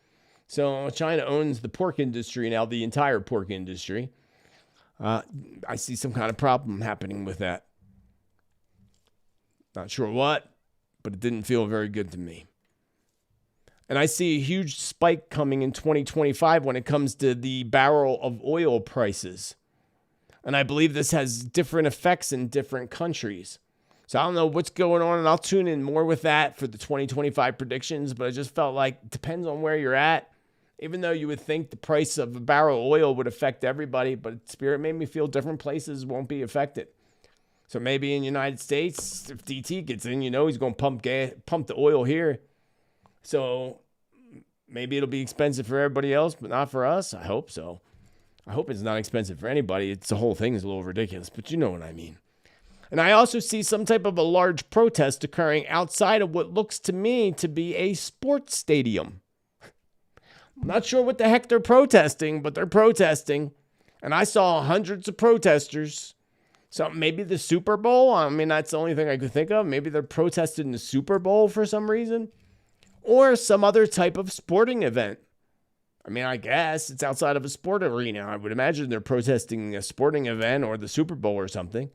So China owns the pork industry now, the entire pork industry. I see some kind of problem happening with that. Not sure what, but it didn't feel very good to me. And I see a huge spike coming in 2025 when it comes to the barrel of oil prices. And I believe this has different effects in different countries. So I don't know what's going on, and I'll tune in more with that for the 2025 predictions, but I just felt like it depends on where you're at. Even though you would think the price of a barrel of oil would affect everybody, but Spirit made me feel different places won't be affected. So maybe in the United States, if DT gets in, he's going to pump the oil here. So maybe it'll be expensive for everybody else, but not for us. I hope so. I hope it's not expensive for anybody. The whole thing is a little ridiculous, but you know what I mean. And I also see some type of a large protest occurring outside of what looks to me to be a sports stadium. I'm not sure what the heck they're protesting, but they're protesting. And I saw hundreds of protesters. So maybe the Super Bowl. I mean, that's the only thing I could think of. Maybe they're protesting the Super Bowl for some reason. Or some other type of sporting event. I mean, I guess it's outside of a sport arena. I would imagine they're protesting a sporting event or the Super Bowl or something.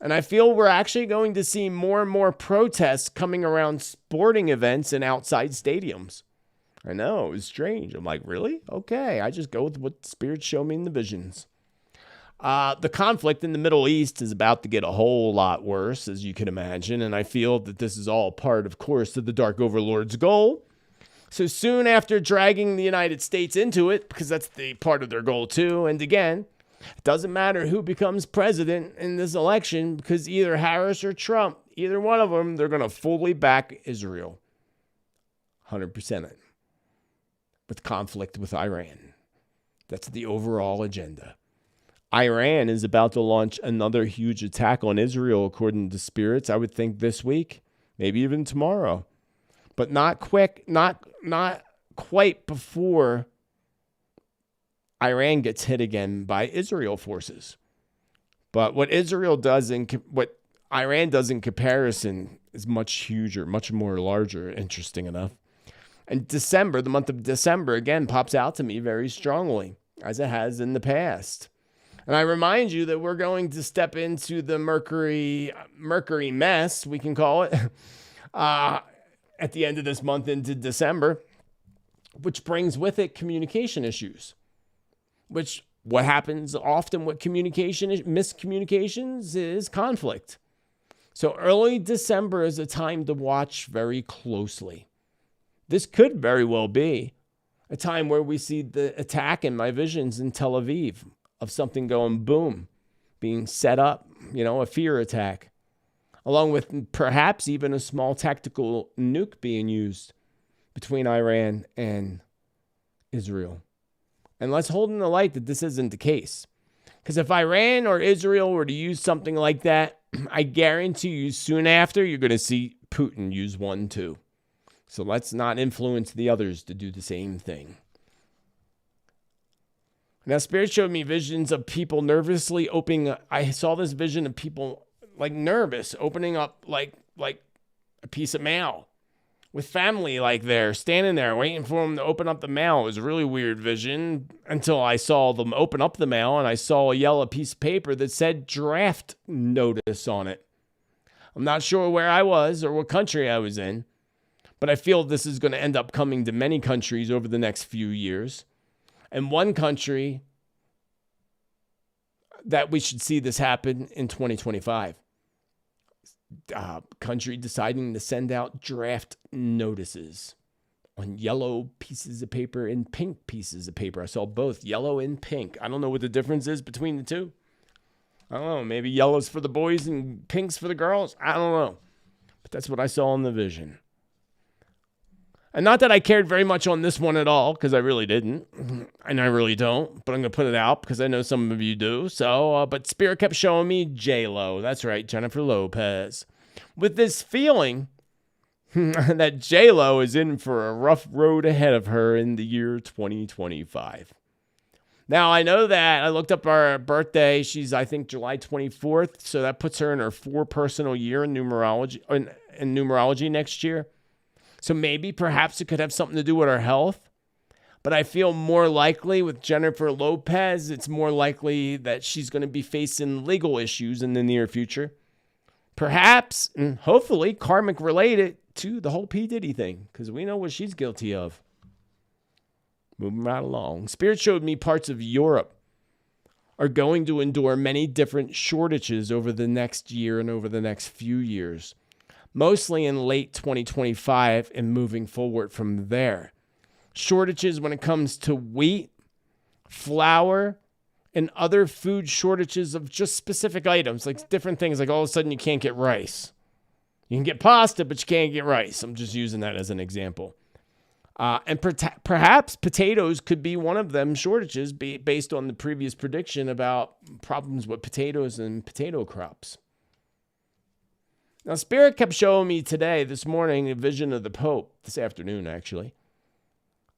And I feel we're actually going to see more and more protests coming around sporting events and outside stadiums. I know, it was strange. I'm like, really? Okay, I just go with what spirits show me in the visions. The conflict in the Middle East is about to get a whole lot worse, as you can imagine, and I feel that this is all part, of course, of the Dark Overlord's goal. So soon after dragging the United States into it, because that's the part of their goal too, and again, it doesn't matter who becomes president in this election, because either Harris or Trump, either one of them, they're going to fully back Israel. 100% with conflict with Iran. That's the overall agenda. Iran is about to launch another huge attack on Israel, according to spirits. I would think this week, maybe even tomorrow, but not quick, not quite before Iran gets hit again by Israel forces. But what Israel does what Iran does in comparison is much huger, much more larger. Interesting enough. And December, the month of December, again pops out to me very strongly, as it has in the past. And I remind you that we're going to step into the Mercury mess, we can call it, at the end of this month into December, which brings with it communication issues. What happens often with miscommunications is conflict. So early December is a time to watch very closely. This could very well be a time where we see the attack in my visions in Tel Aviv, of something going boom, being set up, a fear attack, along with perhaps even a small tactical nuke being used between Iran and Israel. And let's hold in the light that this isn't the case. Because if Iran or Israel were to use something like that, I guarantee you soon after you're going to see Putin use one too. So let's not influence the others to do the same thing. Now, Spirit showed me visions of people nervously opening. I saw this vision of people like nervous, opening up like a piece of mail with family like there, standing there waiting for them to open up the mail. It was a really weird vision until I saw them open up the mail and I saw a yellow piece of paper that said draft notice on it. I'm not sure where I was or what country I was in, But I feel this is going to end up coming to many countries over the next few years. And one country that we should see this happen in 2025. Country deciding to send out draft notices on yellow pieces of paper and pink pieces of paper. I saw both yellow and pink. I don't know what the difference is between the two. I don't know. Maybe yellow's for the boys and pink's for the girls. I don't know. But that's what I saw in the vision. And not that I cared very much on this one at all, because I really didn't. And I really don't. But I'm going to put it out because I know some of you do. So, but Spirit kept showing me J-Lo. That's right, Jennifer Lopez. With this feeling that J-Lo is in for a rough road ahead of her in the year 2025. Now, I know that I looked up her birthday. She's, I think, July 24th. So that puts her in her 4 personal year in numerology next year. So maybe, perhaps it could have something to do with her health. But I feel more likely with Jennifer Lopez, it's more likely that she's going to be facing legal issues in the near future. Perhaps, and hopefully, karmic related to the whole P. Diddy thing, because we know what she's guilty of. Moving right along. Spirit showed me parts of Europe are going to endure many different shortages over the next year and over the next few years. Mostly in late 2025 and moving forward from there. Shortages when it comes to wheat, flour, and other food shortages of just specific items, like different things, like all of a sudden you can't get rice. You can get pasta, but you can't get rice. I'm just using that as an example. And perhaps potatoes could be one of them shortages based on the previous prediction about problems with potatoes and potato crops. Now, Spirit kept showing me this morning, a vision of the Pope, this afternoon, actually.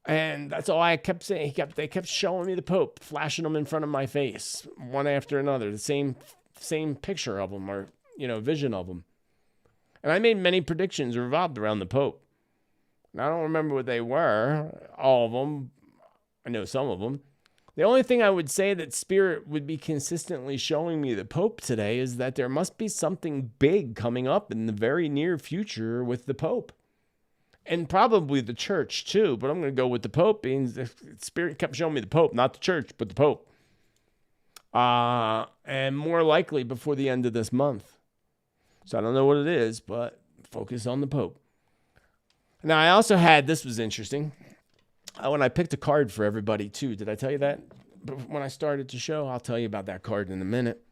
And that's all I kept saying. They kept showing me the Pope, flashing them in front of my face, one after another, the same picture of them or, vision of them. And I made many predictions revolved around the Pope. And I don't remember what they were, all of them. I know some of them. The only thing I would say that Spirit would be consistently showing me the Pope today is that there must be something big coming up in the very near future with the Pope. And probably the church too, but I'm going to go with the Pope, being Spirit kept showing me the Pope, not the church, but the Pope. And more likely before the end of this month. So I don't know what it is, but focus on the Pope. Now, I also had, this was interesting, when I picked a card for everybody too. Did I tell you that? When I started the show, I'll tell you about that card in a minute.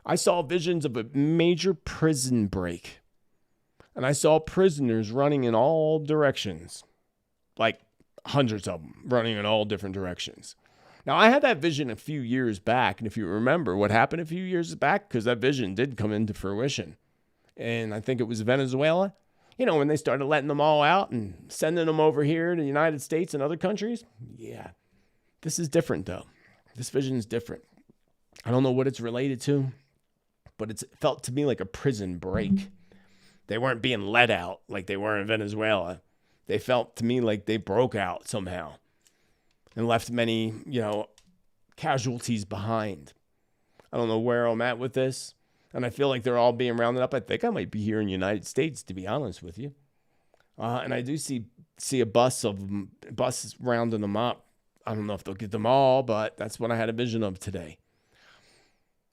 I saw visions of a major prison break. And I saw prisoners running in all directions. Like hundreds of them running in all different directions. Now, I had that vision a few years back. And if you remember what happened a few years back, because that vision did come into fruition. And I think it was Venezuela. When they started letting them all out and sending them over here to the United States and other countries. Yeah. This is different, though. This vision is different. I don't know what it's related to, but it felt to me like a prison break. They weren't being let out like they were in Venezuela. They felt to me like they broke out somehow and left many, casualties behind. I don't know where I'm at with this. And I feel like they're all being rounded up. I think I might be here in the United States, to be honest with you. And I do see a bus rounding them up. I don't know if they'll get them all, but that's what I had a vision of today.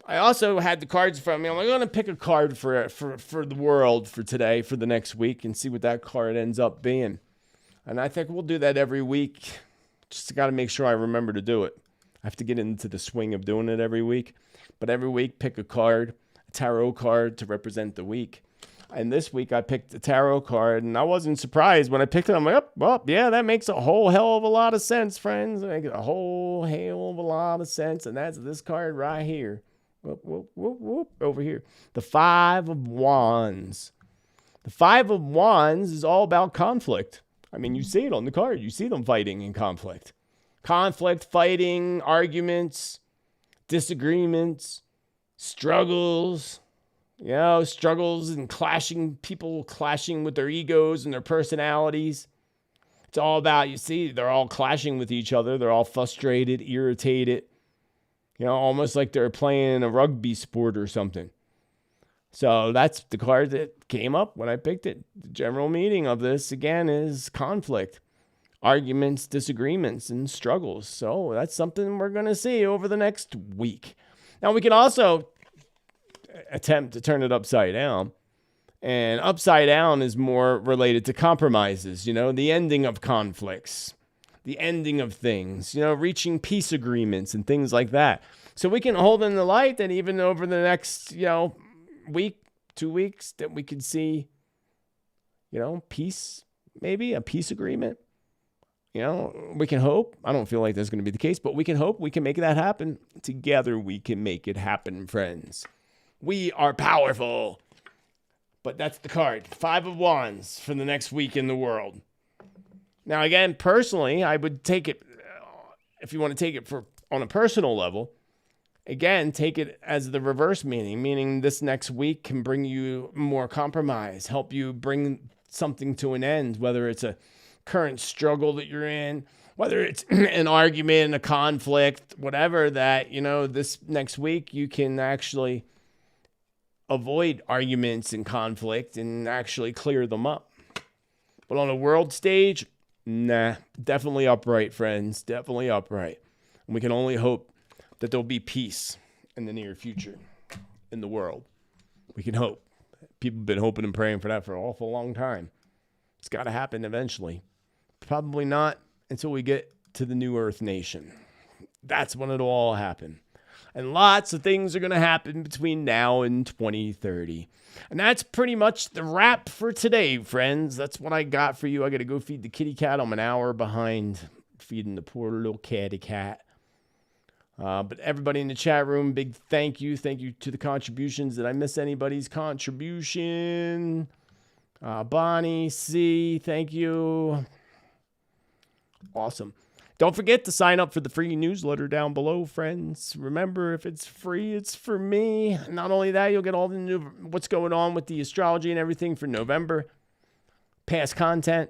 I also had the cards from me. I'm going to pick a card for the world for today, for the next week, and see what that card ends up being. And I think we'll do that every week. Just got to make sure I remember to do it. I have to get into the swing of doing it every week. But every week, pick a card. Tarot card to represent the week. And this week I picked a tarot card, and I wasn't surprised when I picked it. I'm like, yeah, that makes a whole hell of a lot of sense, friends. It makes a whole hell of a lot of sense, and that's this card right here. Over here. The 5 of Wands. The 5 of Wands is all about conflict. I mean, you see it on the card. You see them fighting in conflict. Conflict, fighting, arguments, disagreements, struggles, struggles and people clashing with their egos and their personalities. It's all about, they're all clashing with each other. They're all frustrated, irritated, almost like they're playing a rugby sport or something. So that's the card that came up when I picked it. The general meaning of this, again, is conflict, arguments, disagreements, and struggles. So that's something we're going to see over the next week. Now, we can also attempt to turn it upside down. And upside down is more related to compromises, the ending of conflicts, the ending of things, reaching peace agreements and things like that. So we can hold in the light that even over the next, week, 2 weeks, that we could see, peace, maybe a peace agreement. We can hope. I don't feel like that's going to be the case, but we can hope we can make that happen. Together we can make it happen, friends. We are powerful. But that's the card. 5 of Wands for the next week in the world. Now, again, personally, I would take it, if you want to take it on a personal level, again, take it as the reverse meaning this next week can bring you more compromise, help you bring something to an end, whether it's a current struggle that you're in, whether it's an argument, a conflict, whatever that, this next week you can actually avoid arguments and conflict and actually clear them up. But on a world stage, nah, definitely upright, friends, definitely upright. And we can only hope that there'll be peace in the near future in the world. We can hope. People have been hoping and praying for that for an awful long time. It's got to happen eventually. Probably not until we get to the new Earth nation. That's when it'll all happen. And lots of things are going to happen between now and 2030. And that's pretty much the wrap for today, friends. That's what I got for you. I got to go feed the kitty cat. I'm an hour behind feeding the poor little catty cat. But everybody in the chat room, big thank you. Thank you to the contributions. Did I miss anybody's contribution? Bonnie, C, thank you. Awesome. Don't forget to sign up for the free newsletter down below, friends. Remember, if it's free, it's for me. Not only that, you'll get all the new what's going on with the astrology and everything for November. Past content.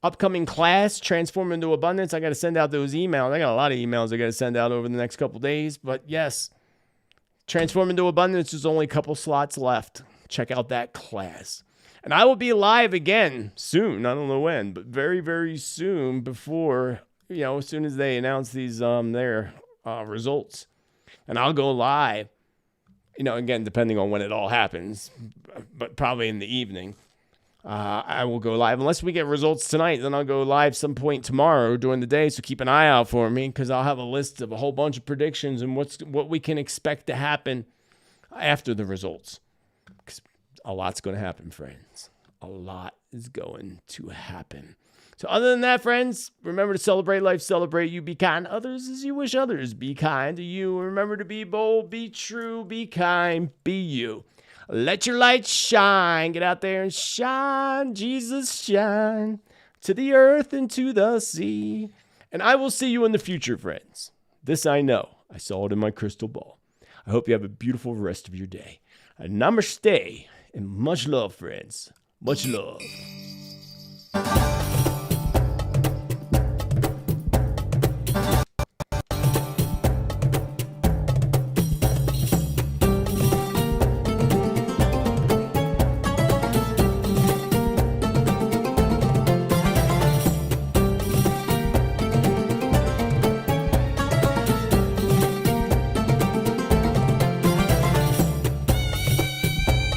Upcoming class, Transform into Abundance. I got to send out those emails. I got a lot of emails I got to send out over the next couple days. But yes, Transform into Abundance, there's only a couple slots left. Check out that class. And I will be live again soon. I don't know when, but very, very soon before... as soon as they announce these their results. And I'll go live, again, depending on when it all happens, but probably in the evening. I will go live. Unless we get results tonight, then I'll go live some point tomorrow during the day, so keep an eye out for me, because I'll have a list of a whole bunch of predictions and what we can expect to happen after the results. 'Cause a lot's going to happen, friends. A lot is going to happen. So other than that, friends, remember to celebrate life, celebrate you, be kind to others as you wish others be kind to you. Remember to be bold, be true, be kind, be you. Let your light shine. Get out there and shine, Jesus, shine to the earth and to the sea. And I will see you in the future, friends. This I know. I saw it in my crystal ball. I hope you have a beautiful rest of your day. Namaste and much love, friends. Much love.